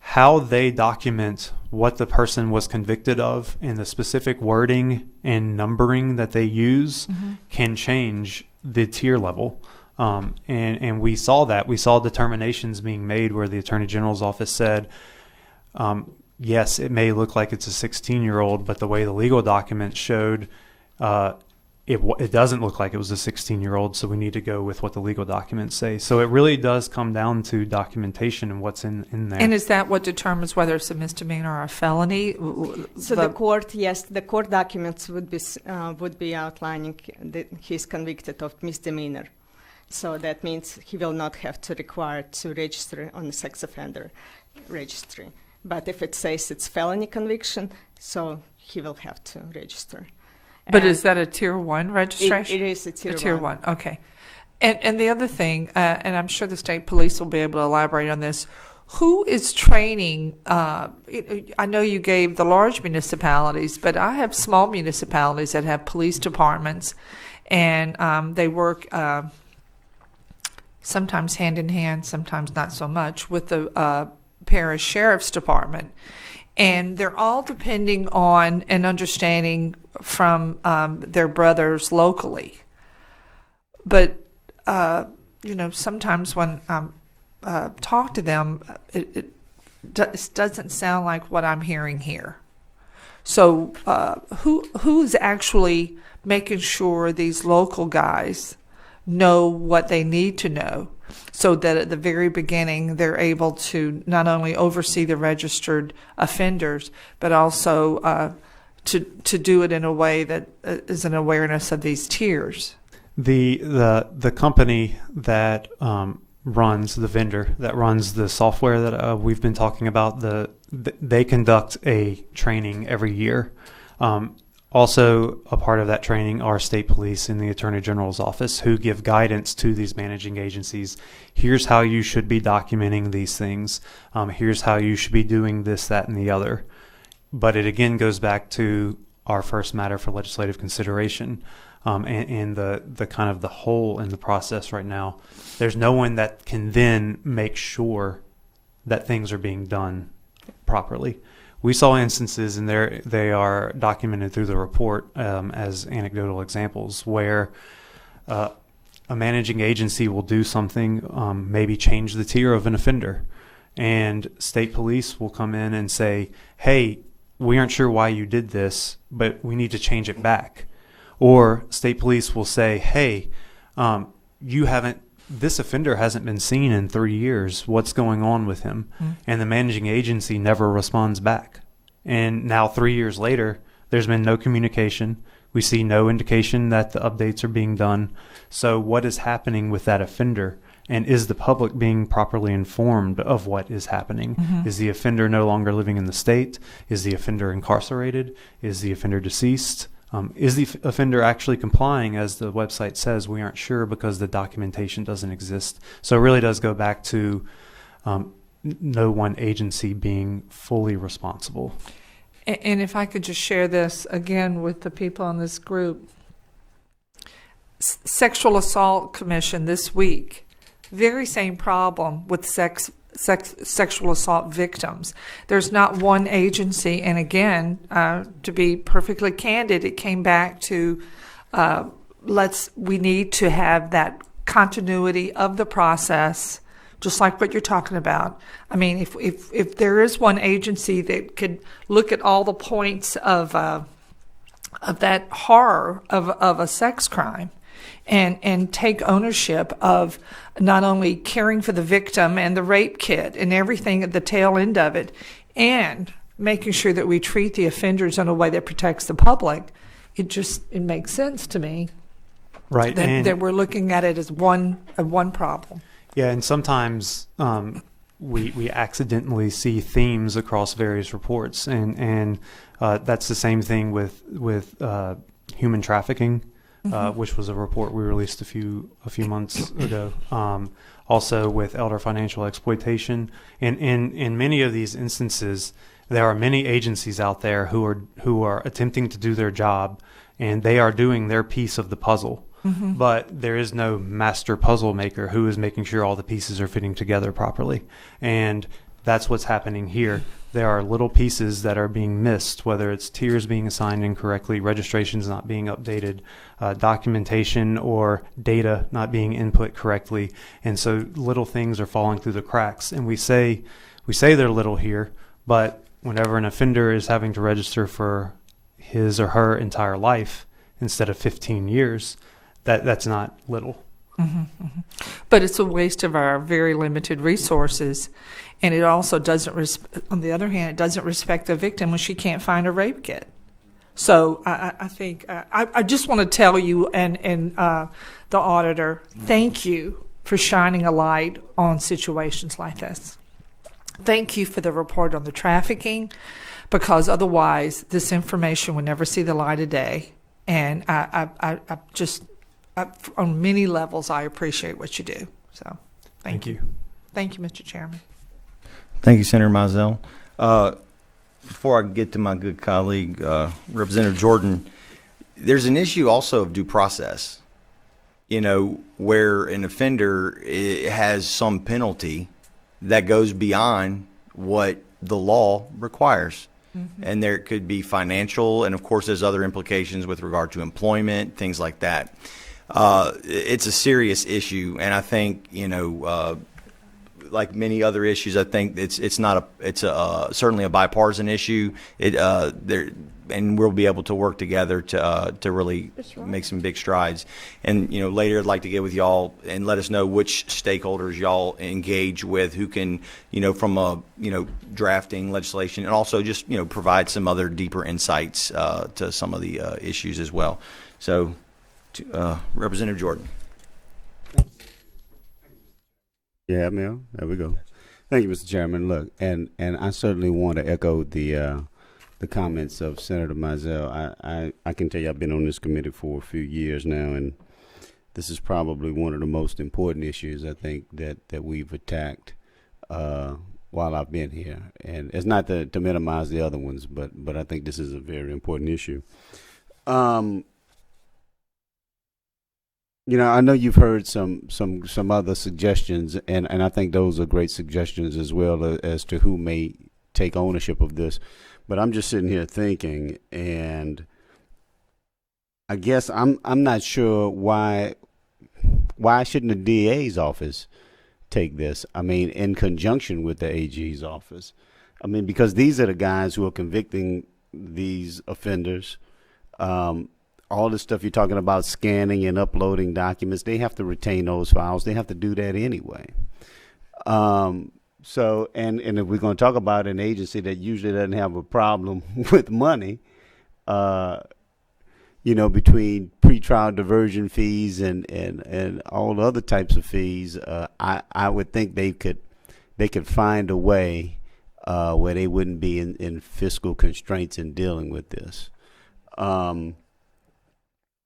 how they document what the person was convicted of and the specific wording and numbering that they use can change the tier level. And we saw that. We saw determinations being made where the Attorney General's office said, yes, it may look like it's a 16-year-old, but the way the legal documents showed, it doesn't look like it was a 16-year-old, so we need to go with what the legal documents say. So it really does come down to documentation and what's in there. And is that what determines whether it's a misdemeanor or a felony? So the court, yes, the court documents would be outlining that he's convicted of misdemeanor. So that means he will not have to require to register on the sex offender registry. But if it says it's felony conviction, so he will have to register. But is that a Tier 1 registration? It is a Tier 1. Tier 1, okay. And the other thing, and I'm sure the state police will be able to elaborate on this, who is training? I know you gave the large municipalities, but I have small municipalities that have police departments, and they work sometimes hand in hand, sometimes not so much, with the parish sheriff's department. And they're all depending on and understanding from their brothers locally. But, sometimes when I talk to them, it doesn't sound like what I'm hearing here. So who's actually making sure these local guys know what they need to know, so that at the very beginning they're able to not only oversee the registered offenders, but also to do it in a way that is an awareness of these tiers? The company that runs, the vendor that runs the software that we've been talking about, they conduct a training every year. Also, a part of that training are state police and the Attorney General's office, who give guidance to these managing agencies. Here's how you should be documenting these things. Here's how you should be doing this, that, and the other. But it again goes back to our first matter for legislative consideration, and the kind of the hole in the process right now. There's no one that can then make sure that things are being done properly. We saw instances, and they are documented through the report as anecdotal examples, where a managing agency will do something, maybe change the tier of an offender, and state police will come in and say, hey, we aren't sure why you did this, but we need to change it back. Or state police will say, hey, this offender hasn't been seen in 3 years. What's going on with him? And the managing agency never responds back. And now 3 years later, there's been no communication. We see no indication that the updates are being done. So what is happening with that offender? And is the public being properly informed of what is happening? Is the offender no longer living in the state? Is the offender incarcerated? Is the offender deceased? Is the offender actually complying? As the website says, we aren't sure because the documentation doesn't exist. So it really does go back to no one agency being fully responsible. And if I could just share this again with the people in this group. Sexual Assault Commission this week, very same problem with sexual assault victims. There's not one agency, and again, to be perfectly candid, it came back to we need to have that continuity of the process, just like what you're talking about. I mean, if there is one agency that could look at all the points of that horror of a sex crime, and take ownership of not only caring for the victim and the rape kit and everything at the tail end of it, and making sure that we treat the offenders in a way that protects the public, it makes sense to me. Right. That we're looking at it as one problem. Yeah, and sometimes we accidentally see themes across various reports, and that's the same thing with human trafficking. Which was a report we released a few months ago. Also with elder financial exploitation, and in many of these instances, there are many agencies out there who are attempting to do their job, and they are doing their piece of the puzzle. But there is no master puzzle maker who is making sure all the pieces are fitting together properly. And That's what's happening here. There are little pieces that are being missed, whether it's tiers being assigned incorrectly, registrations not being updated, documentation or data not being input correctly. And so little things are falling through the cracks. And we say they're little here, but whenever an offender is having to register for his or her entire life instead of 15 years, that's not little. But it's a waste of our very limited resources, and it also doesn't. On the other hand, it doesn't respect the victim when she can't find a rape kit. So I think I just want to tell you and the auditor, thank you for shining a light on situations like this. Thank you for the report on the trafficking, because otherwise this information would never see the light of day. And I just. On many levels, I appreciate what you do. So, thank you. Thank you, Mr. Chairman. Thank you, Senator Mizell. Before I get to my good colleague, Representative Jordan, there's an issue also of due process, where an offender has some penalty that goes beyond what the law requires. And there could be financial, and of course there's other implications with regard to employment, things like that. It's a serious issue, and I think like many other issues, I think it's certainly a bipartisan issue. And we'll be able to work together to really make some big strides. And later I'd like to get with y'all and let us know which stakeholders y'all engage with, who can from drafting legislation, and also just provide some other deeper insights to some of the issues as well. So. Representative Jordan. Yeah, Mel. There we go. Thank you, Mr. Chairman. Look, and I certainly want to echo the comments of Senator Mizell. I can tell you I've been on this committee for a few years now, and this is probably one of the most important issues I think that we've attacked while I've been here. And it's not to minimize the other ones, but I think this is a very important issue. I know you've heard some other suggestions, and I think those are great suggestions as well as to who may take ownership of this. But I'm just sitting here thinking, and I guess I'm not sure why shouldn't the DA's office take this? I mean, in conjunction with the AG's office. I mean, because these are the guys who are convicting these offenders. All the stuff you're talking about, scanning and uploading documents, they have to retain those files. They have to do that anyway. So, and if we're going to talk about an agency that usually doesn't have a problem with money, between pretrial diversion fees and all the other types of fees, I would think they could find a way where they wouldn't be in fiscal constraints in dealing with this.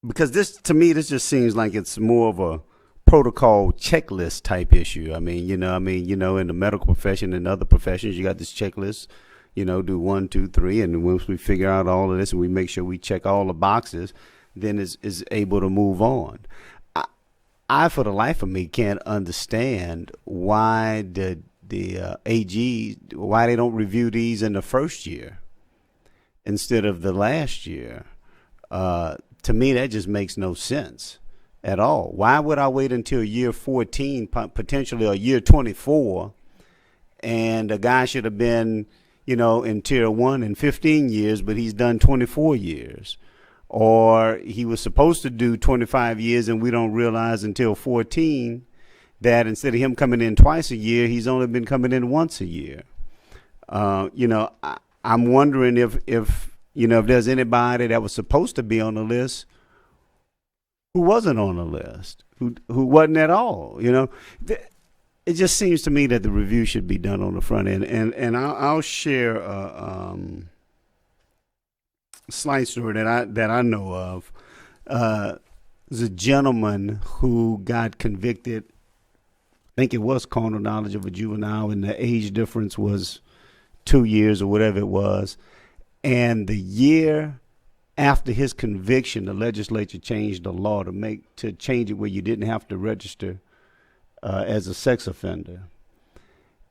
Because this just seems like it's more of a protocol checklist type issue. I mean, in the medical profession and other professions, you got this checklist, do 1, 2, 3. And once we figure out all of this and we make sure we check all the boxes, then is able to move on. I, for the life of me, can't understand why the AG, why they don't review these in the first year instead of the last year. To me, that just makes no sense at all. Why would I wait until year 14, potentially, or year 24, and a guy should have been, in tier 1 in 15 years, but he's done 24 years? Or he was supposed to do 25 years, and we don't realize until 14 that instead of him coming in twice a year, he's only been coming in once a year. I'm wondering if there's anybody that was supposed to be on the list who wasn't on the list, who wasn't at all. It just seems to me that the review should be done on the front end. And I'll share a slight story that I know of. There's a gentleman who got convicted. I think it was carnal knowledge of a juvenile, and the age difference was 2 years or whatever it was. And the year after his conviction, the legislature changed the law to change it where you didn't have to register as a sex offender.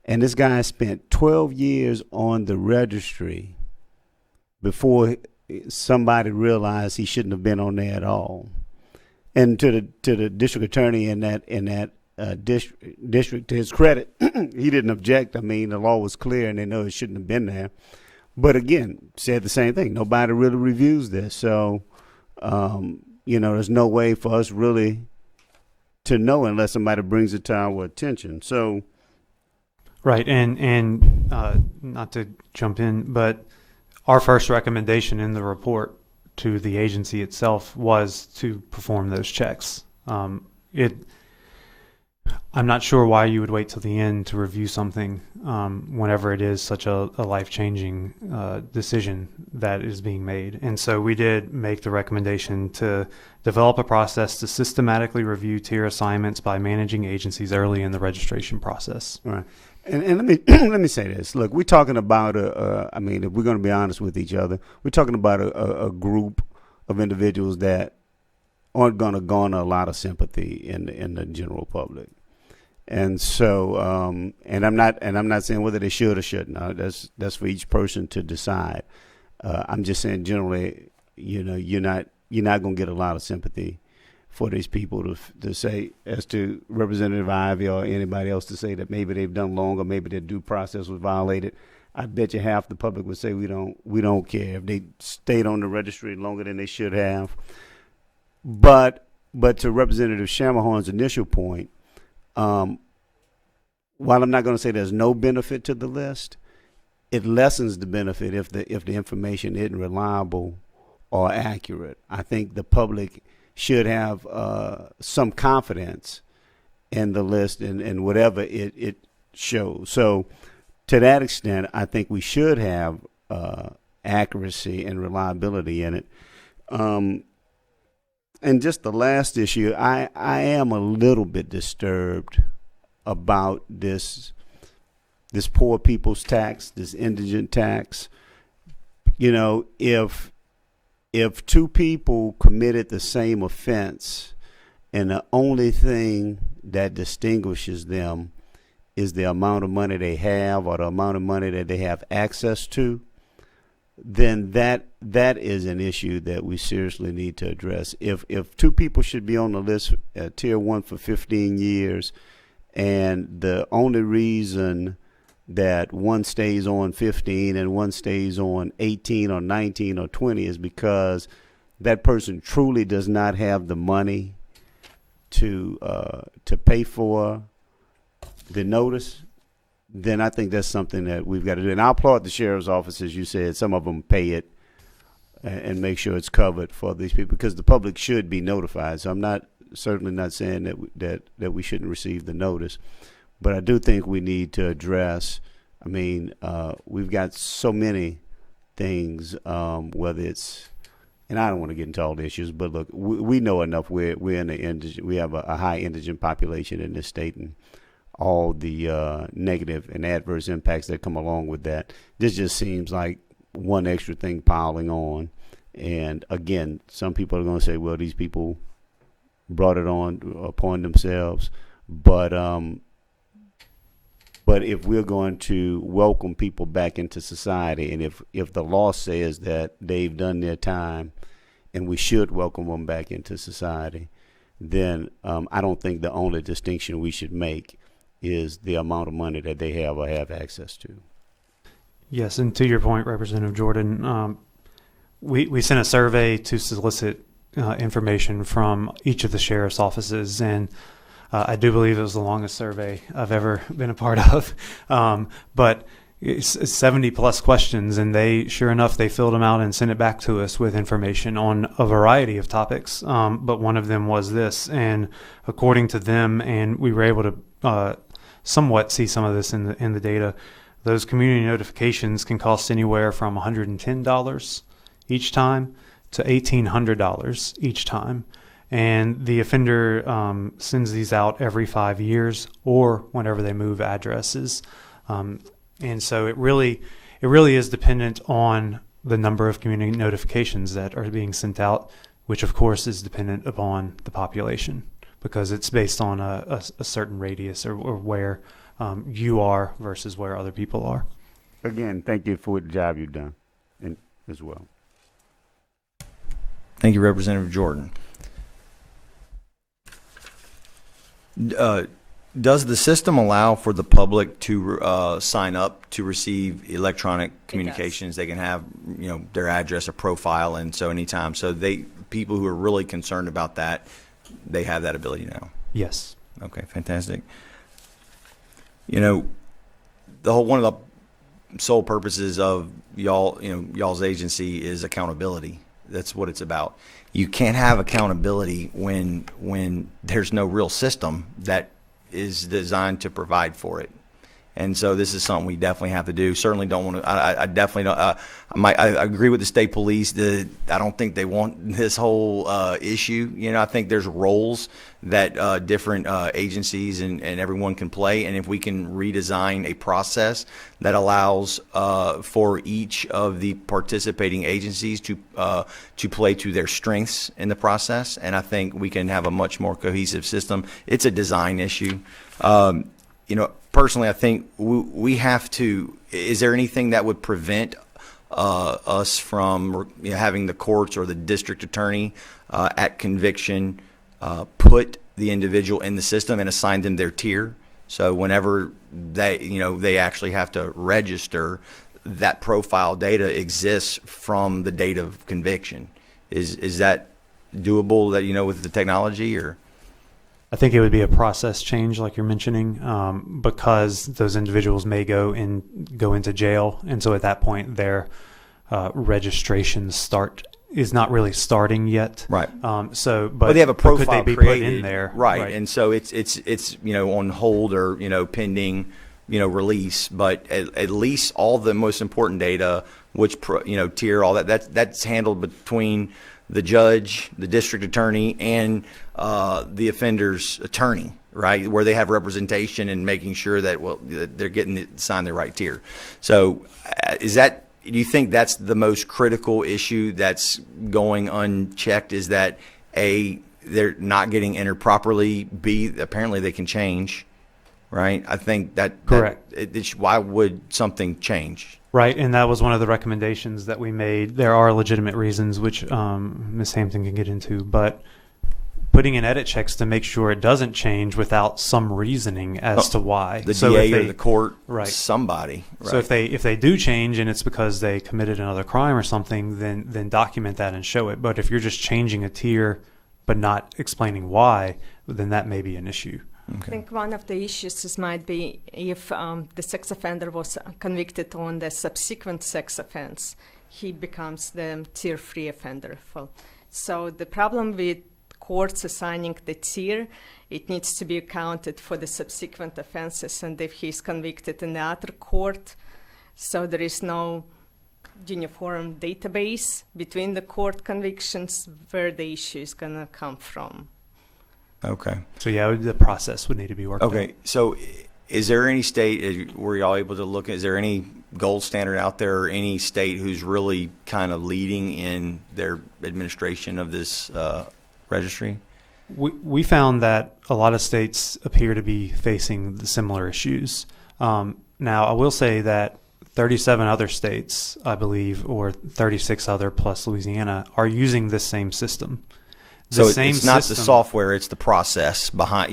And this guy spent 12 years on the registry before somebody realized he shouldn't have been on there at all. And to the district attorney in that district, to his credit, he didn't object. I mean, the law was clear, and they know it shouldn't have been there. But again, said the same thing. Nobody really reviews this, so there's no way for us really to know unless somebody brings it to our attention. So, right, and not to jump in, but our first recommendation in the report to the agency itself was to perform those checks. I'm not sure why you would wait till the end to review something whenever it is such a life-changing decision that is being made. And so we did make the recommendation to develop a process to systematically review tier assignments by managing agencies early in the registration process. Right. And let me let me say this. Look, we're talking about if we're going to be honest with each other, we're talking about a group of individuals that aren't going to garner a lot of sympathy in the general public. And so, and I'm not saying whether they should or shouldn't. That's for each person to decide. I'm just saying generally, you're not going to get a lot of sympathy for these people to say, as to Representative Ivey or anybody else, to say that maybe they've done long or maybe their due process was violated. I bet you half the public would say we don't care if they stayed on the registry longer than they should have. But to Representative Shamahorn's initial point, while I'm not going to say there's no benefit to the list, it lessens the benefit if the information isn't reliable or accurate. I think the public should have some confidence in the list and whatever it shows. So to that extent, I think we should have accuracy and reliability in it. And just the last issue, I am a little bit disturbed about this poor people's tax, this indigent tax. If two people committed the same offense and the only thing that distinguishes them is the amount of money they have or the amount of money that they have access to, then that is an issue that we seriously need to address. If two people should be on the list at tier 1 for 15 years, and the only reason that one stays on 15 and one stays on 18 or 19 or 20 is because that person truly does not have the money to pay for the notice, then I think that's something that we've got to do. And I applaud the sheriff's office, as you said. Some of them pay it and make sure it's covered for these people, because the public should be notified. So I'm certainly not saying that we shouldn't receive the notice, but I do think we need to address. We've got so many things, whether it's, and I don't want to get into all the issues, but look, we know enough. We're in the indigent. We have a high indigent population in this state, and all the negative and adverse impacts that come along with that. This just seems like one extra thing piling on. And again, some people are going to say, well, these people brought it on upon themselves. But if we're going to welcome people back into society, and if the law says that they've done their time and we should welcome them back into society, then I don't think the only distinction we should make is the amount of money that they have or have access to. Yes, and to your point, Representative Jordan, we sent a survey to solicit information from each of the sheriff's offices, and I do believe it was the longest survey I've ever been a part of. But it's 70 plus questions, and sure enough, they filled them out and sent it back to us with information on a variety of topics. But one of them was this, and according to them, and we were able to somewhat see some of this in the data, those community notifications can cost anywhere from $110 each time to $1,800 each time. And the offender sends these out every 5 years or whenever they move addresses. And so it really is dependent on the number of community notifications that are being sent out, which of course is dependent upon the population, because it's based on a certain radius or where you are versus where other people are. Again, thank you for the job you've done as well. Thank you, Representative Jordan. Does the system allow for the public to sign up to receive electronic communications? They can have, their address, a profile, and so anytime. So people who are really concerned about that, they have that ability now. Yes. Okay, fantastic. One of the sole purposes of y'all's agency is accountability. That's what it's about. You can't have accountability when there's no real system that is designed to provide for it. And so this is something we definitely have to do. Certainly don't want to. I definitely don't. I agree with the state police. I don't think they want this whole issue. I think there's roles that different agencies and everyone can play. And if we can redesign a process that allows for each of the participating agencies to play to their strengths in the process, and I think we can have a much more cohesive system. It's a design issue. Personally, I think we have to. Is there anything that would prevent us from having the courts or the district attorney at conviction put the individual in the system and assign them their tier? So whenever they actually have to register, that profile data exists from the date of conviction. Is that doable? That with the technology or? I think it would be a process change, like you're mentioning, because those individuals may go into jail, and so at that point, their registration is not really starting yet. Right. But they have a profile could they be created, put in there? Right. And so it's on hold or pending release, but at least all the most important data, which tier, all that's handled between the judge, the district attorney, and the offender's attorney, right, where they have representation and making sure that they're getting signed the right tier. So, do you think that's the most critical issue that's going unchecked? Is that A, they're not getting entered properly? B, apparently they can change, right? I think that correct. Why would something change? Right, and that was one of the recommendations that we made. There are legitimate reasons, which Ms. Hampton can get into, but putting in edit checks to make sure it doesn't change without some reasoning as to why. The DA or the court, right. Somebody. Right. So if they do change and it's because they committed another crime or something, then document that and show it. But if you're just changing a tier but not explaining why, then that may be an issue. Okay. I think one of the issues might be if the sex offender was convicted on the subsequent sex offense, he becomes the tier 3 offender. So the problem with courts assigning the tier, it needs to be accounted for the subsequent offenses, and if he's convicted in the other court, so there is no uniform database between the court convictions where the issue is going to come from. Okay. So the process would need to be worked out. Okay. So is there any state, were y'all able to look, is there any gold standard out there or any state who's really kind of leading in their administration of this registry? We found that a lot of states appear to be facing the similar issues. Now, I will say that 37 other states, I believe, or 36 other plus Louisiana, are using this same system. So it's not the software, it's the process behind,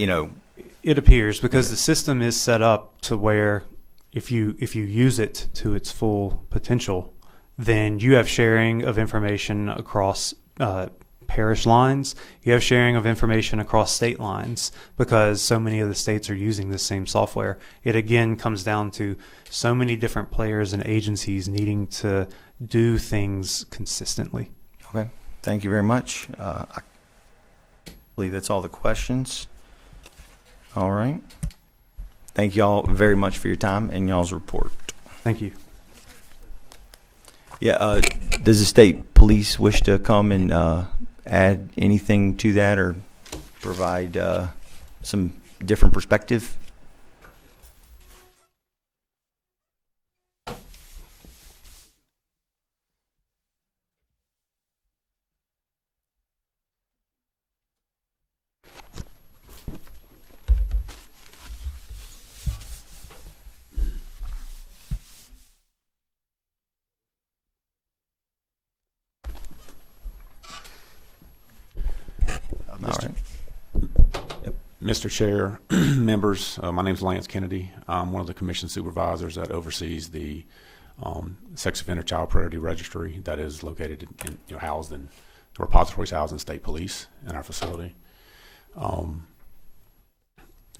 It appears because the system is set up to where if you use it to its full potential, then you have sharing of information across parish lines. You have sharing of information across state lines because so many of the states are using this same software. It again comes down to so many different players and agencies needing to do things consistently. Okay. Thank you very much. I believe that's all the questions. All right. Thank you all very much for your time and y'all's report. Thank you. Yeah. Does the state police wish to come and add anything to that or provide some different perspective? Mr. Chair, members, my name is Lance Kennedy. I'm one of the commission supervisors that oversees the sex offender child priority registry that is located housed in the repositories housed in state police in our facility.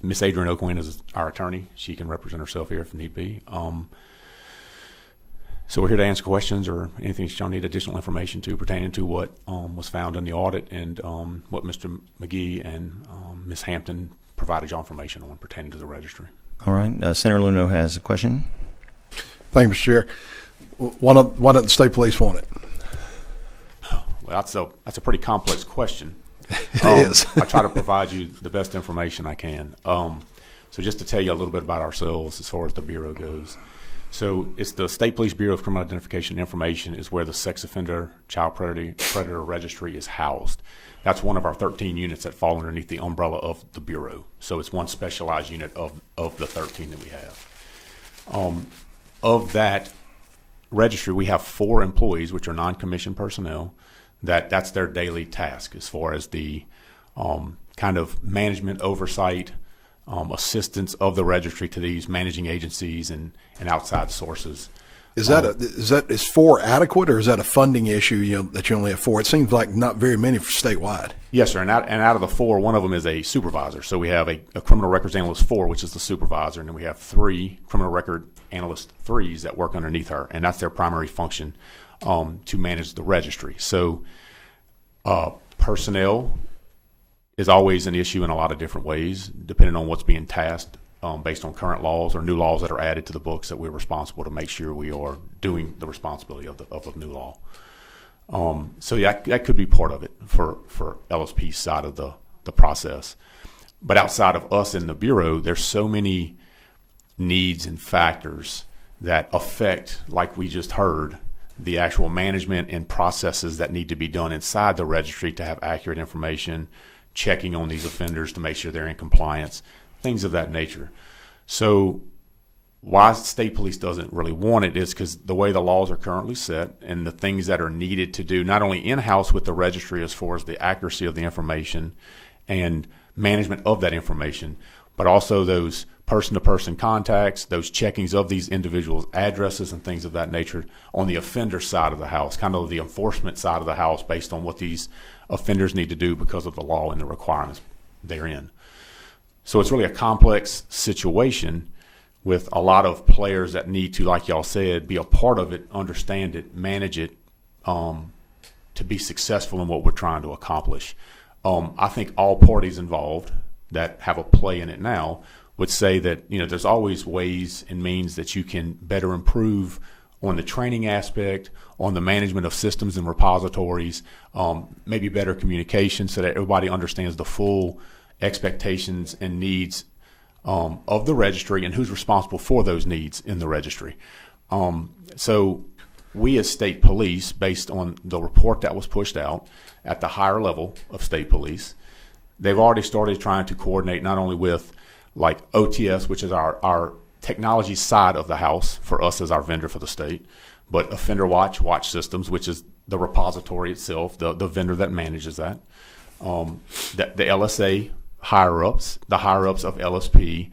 Miss Adrienne O'Quinn is our attorney. She can represent herself here if need be. So we're here to answer questions or anything that y'all need additional information to pertaining to what was found in the audit and what Mr. McGee and Ms. Hampton provided y'all information on pertaining to the registry. All right. Senator Luno has a question. Thank you, Mr. Chair. Why don't the state police want it? Well, that's a pretty complex question. It is. I try to provide you the best information I can. So just to tell you a little bit about ourselves as far as the Bureau goes. So it's the State Police Bureau of Criminal Identification Information is where the Sex Offender Child Predator Registry is housed. That's one of our 13 units that fall underneath the umbrella of the Bureau. So it's one specialized unit of the 13 that we have. Of that registry, we have 4 employees, which are non-commissioned personnel, that's their daily task as far as the kind of management oversight, assistance of the registry to these managing agencies and outside sources. Is 4 adequate, or is that a funding issue? That you only have 4. It seems like not very many for statewide. Yes, sir. And out of the 4, one of them is a supervisor. So we have a criminal records analyst 4, which is the supervisor, and then we have 3 criminal record analyst 3s that work underneath her, and that's their primary function to manage the registry. So personnel is always an issue in a lot of different ways, depending on what's being tasked based on current laws or new laws that are added to the books that we're responsible to make sure we are doing the responsibility of the new law. So yeah, that could be part of it for LSP's side of the process. But outside of us in the Bureau, there's so many needs and factors that affect, like we just heard, the actual management and processes that need to be done inside the registry to have accurate information, checking on these offenders to make sure they're in compliance, things of that nature. So why state police doesn't really want it is because the way the laws are currently set and the things that are needed to do, not only in-house with the registry as far as the accuracy of the information and management of that information, but also those person-to-person contacts, those checkings of these individuals' addresses and things of that nature on the offender side of the house, kind of the enforcement side of the house based on what these offenders need to do because of the law and the requirements therein. So it's really a complex situation with a lot of players that need to, like y'all said, be a part of it, understand it, manage it, to be successful in what we're trying to accomplish. I think all parties involved that have a play in it now would say that there's always ways and means that you can better improve on the training aspect, on the management of systems and repositories, maybe better communication so that everybody understands the full expectations and needs of the registry and who's responsible for those needs in the registry. So we as state police, based on the report that was pushed out at the higher level of state police, they've already started trying to coordinate not only with like OTS, which is our technology side of the house for us as our vendor for the state, but Offender Watch Systems, which is the repository itself, the vendor that manages that, the LSA higher-ups, the higher-ups of LSP,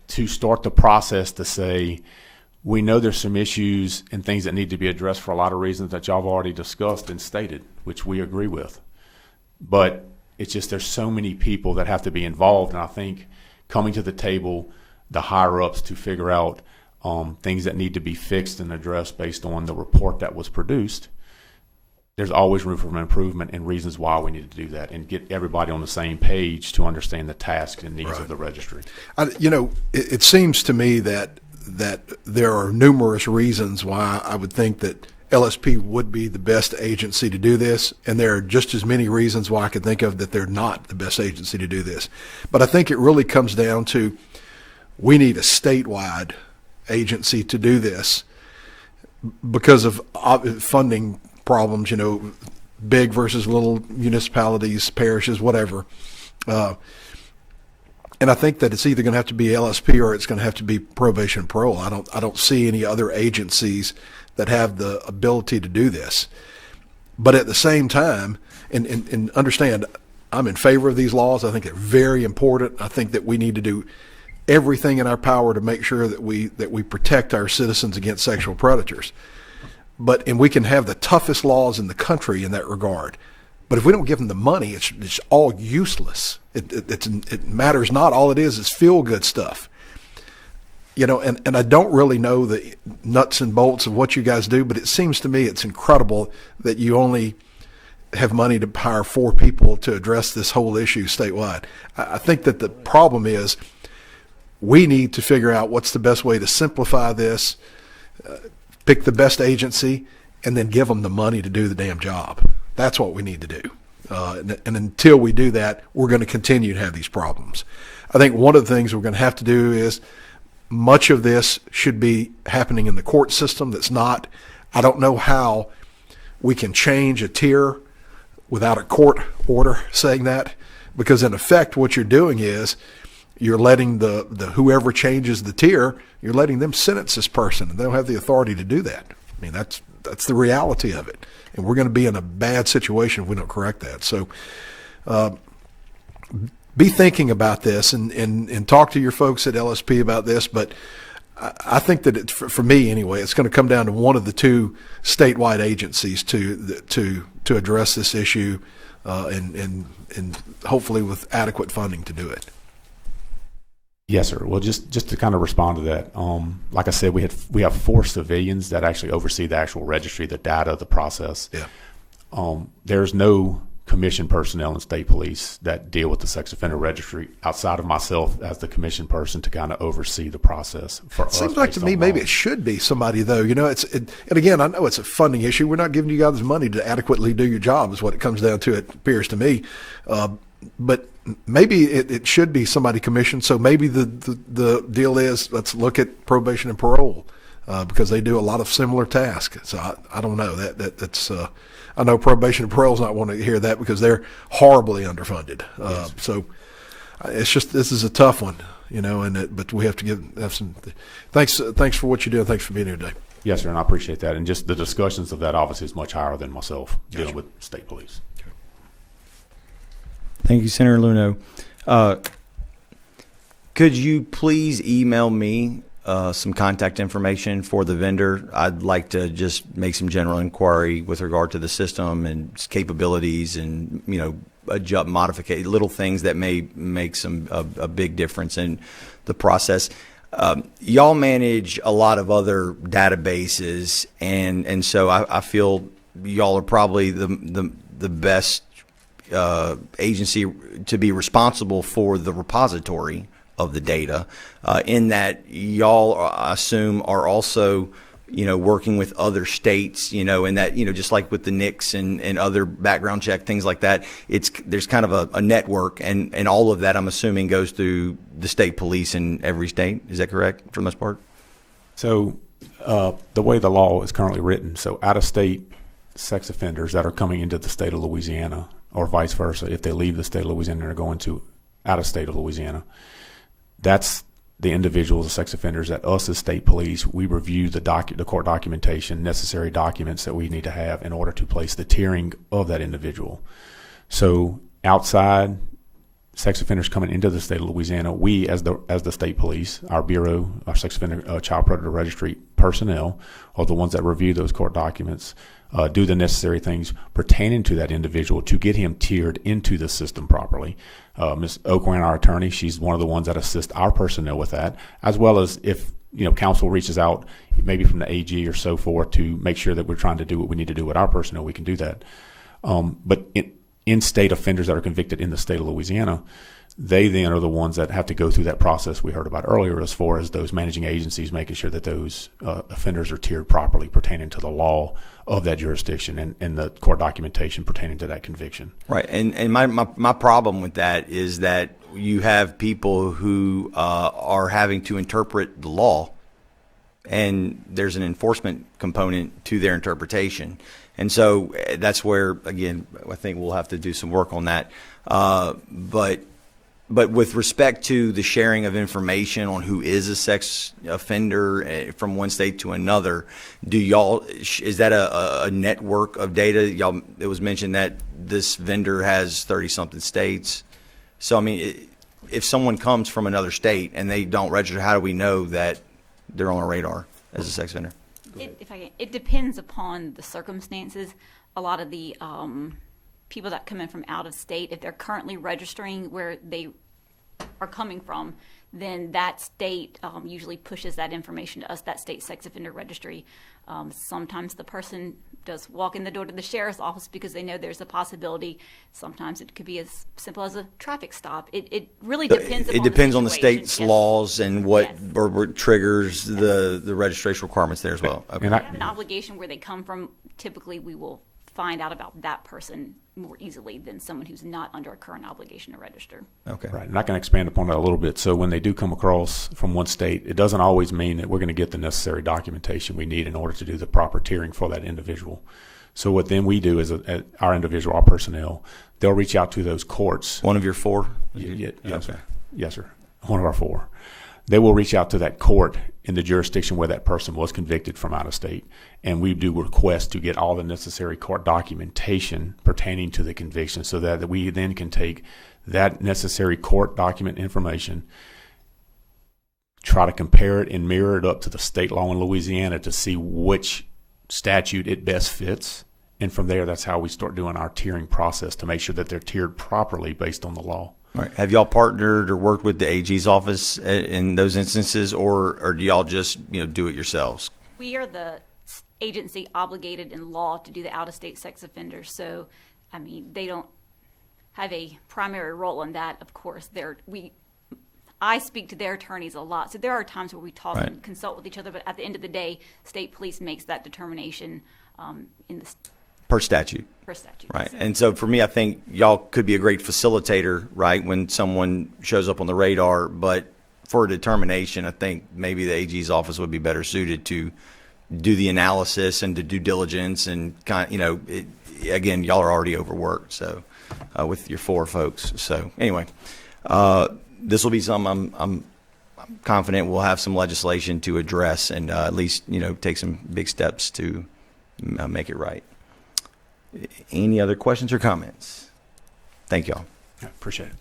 to start the process to say, we know there's some issues and things that need to be addressed for a lot of reasons that y'all have already discussed and stated, which we agree with. But it's just there's so many people that have to be involved, and I think coming to the table, the higher-ups to figure out things that need to be fixed and addressed based on the report that was produced, there's always room for improvement and reasons why we need to do that and get everybody on the same page to understand the tasks and needs of the registry. It seems to me that there are numerous reasons why I would think that LSP would be the best agency to do this, and there are just as many reasons why I could think of that they're not the best agency to do this. But I think it really comes down to we need a statewide agency to do this because of funding problems, big versus little municipalities, parishes, whatever. And I think that it's either going to have to be LSP or it's going to have to be probation and parole. I don't see any other agencies that have the ability to do this. But at the same time, and understand, I'm in favor of these laws. I think they're very important. I think that we need to do everything in our power to make sure that we protect our citizens against sexual predators. And we can have the toughest laws in the country in that regard. But if we don't give them the money, it's all useless. It matters not. All it is feel-good stuff. And I don't really know the nuts and bolts of what you guys do, but it seems to me it's incredible that you only have money to hire 4 people to address this whole issue statewide. I think that the problem is we need to figure out what's the best way to simplify this, pick the best agency, and then give them the money to do the damn job. That's what we need to do. And until we do that, we're going to continue to have these problems. I think one of the things we're going to have to do is much of this should be happening in the court system. That's not. I don't know how we can change a tier without a court order saying that, because in effect what you're doing is you're letting the whoever changes the tier, you're letting them sentence this person, and they don't have the authority to do that. I mean, that's the reality of it, and we're going to be in a bad situation if we don't correct that. So be thinking about this and talk to your folks at LSP about this, but I think that for me anyway, it's going to come down to one of the 2 statewide agencies to address this issue, and hopefully with adequate funding to do it. Yes, sir. Well, just to kind of respond to that, like I said, we have 4 civilians that actually oversee the actual registry, the data, the process. Yeah. There's no commission personnel in state police that deal with the sex offender registry outside of myself as the commission person to kind of oversee the process for us. Seems like to me maybe it should be somebody, though. And again, I know it's a funding issue. We're not giving you guys money to adequately do your job is what it comes down to, it appears to me. But maybe it should be somebody commissioned. So maybe the deal is let's look at probation and parole, because they do a lot of similar tasks. So I don't know that's I know probation and parole's not want to hear that because they're horribly underfunded. Yes. So it's just, this is a tough one, but we have to have some, thanks for what you do. Thanks for being here today. Yes, sir, and I appreciate that. And just the discussions of that obviously is much higher than myself dealing with state police. Okay. Thank you, Senator Luno. Could you please email me some contact information for the vendor? I'd like to just make some general inquiry with regard to the system and its capabilities, and adjust, modify little things that may make a big difference in the process. Y'all manage a lot of other databases, and so I feel y'all are probably the best agency to be responsible for the repository of the data, in that y'all, I assume, are also, working with other states, and that, just like with the NICS and other background check, things like that, there's kind of a network, and all of that, I'm assuming, goes through the state police in every state. Is that correct for the most part? So the way the law is currently written, so out-of-state sex offenders that are coming into the state of Louisiana, or vice versa, if they leave the state of Louisiana and are going to out-of-state of Louisiana, that's the individuals, the sex offenders, that us as state police, we review the court documentation, necessary documents that we need to have in order to place the tiering of that individual. So outside sex offenders coming into the state of Louisiana, we as the state police, our bureau, our sex offender child predator registry personnel are the ones that review those court documents, do the necessary things pertaining to that individual to get him tiered into the system properly. Ms. Oakland, our attorney, she's one of the ones that assist our personnel with that, as well as if counsel reaches out, maybe from the AG or so forth, to make sure that we're trying to do what we need to do with our personnel, we can do that. But in-state offenders that are convicted in the state of Louisiana, they then are the ones that have to go through that process we heard about earlier, as far as those managing agencies making sure that those offenders are tiered properly pertaining to the law of that jurisdiction and the court documentation pertaining to that conviction. Right, and my problem with that is that you have people who are having to interpret the law, and there's an enforcement component to their interpretation. And so that's where, again, I think we'll have to do some work on that. But But with respect to the sharing of information on who is a sex offender from one state to another, is that a network of data? Y'all, it was mentioned that this vendor has 30-something states. So, I mean, if someone comes from another state and they don't register, how do we know that they're on our radar as a sex offender? It depends upon the circumstances. A lot of the people that come in from out of state, if they're currently registering where they are coming from, then that state usually pushes that information to us, that state sex offender registry. Sometimes the person does walk in the door to the sheriff's office because they know there's a possibility. Sometimes it could be as simple as a traffic stop. It really depends. It depends on the situation. state's Yes. laws and what Yes. or triggers the registration requirements there as well. Okay. And They have an obligation where they come from. Typically, we will find out about that person more easily than someone who's not under a current obligation to register. Okay. Right, and I can expand upon that a little bit. So when they do come across from one state, it doesn't always mean that we're going to get the necessary documentation we need in order to do the proper tiering for that individual. So what then we do is our individual, our personnel, they'll reach out to those courts. One of your four? Yes, Okay. sir. Yes, sir. One of our four. They will reach out to that court in the jurisdiction where that person was convicted from out of state, and we do request to get all the necessary court documentation pertaining to the conviction so that we then can take that necessary court document information, try to compare it and mirror it up to the state law in Louisiana to see which statute it best fits. And from there, that's how we start doing our tiering process to make sure that they're tiered properly based on the law. All right. Have y'all partnered or worked with the AG's office in those instances, or do y'all just do it yourselves? We are the agency obligated in law to do the out-of-state sex offenders. So, I mean, they don't have a primary role in that. Of course, I speak to their attorneys a lot, so there are times where we talk Right. and consult with each other. But at the end of the day, state police makes that determination in the Per statute. per statute. Right. And so for me, I think y'all could be a great facilitator, right, when someone shows up on the radar. But for a determination, I think maybe the AG's office would be better suited to do the analysis and to due diligence and again, y'all are already overworked. So with your four folks. So anyway, this will be something I'm confident we'll have some legislation to address and at least, take some big steps to make it right. Any other questions or comments? Thank y'all. I appreciate it.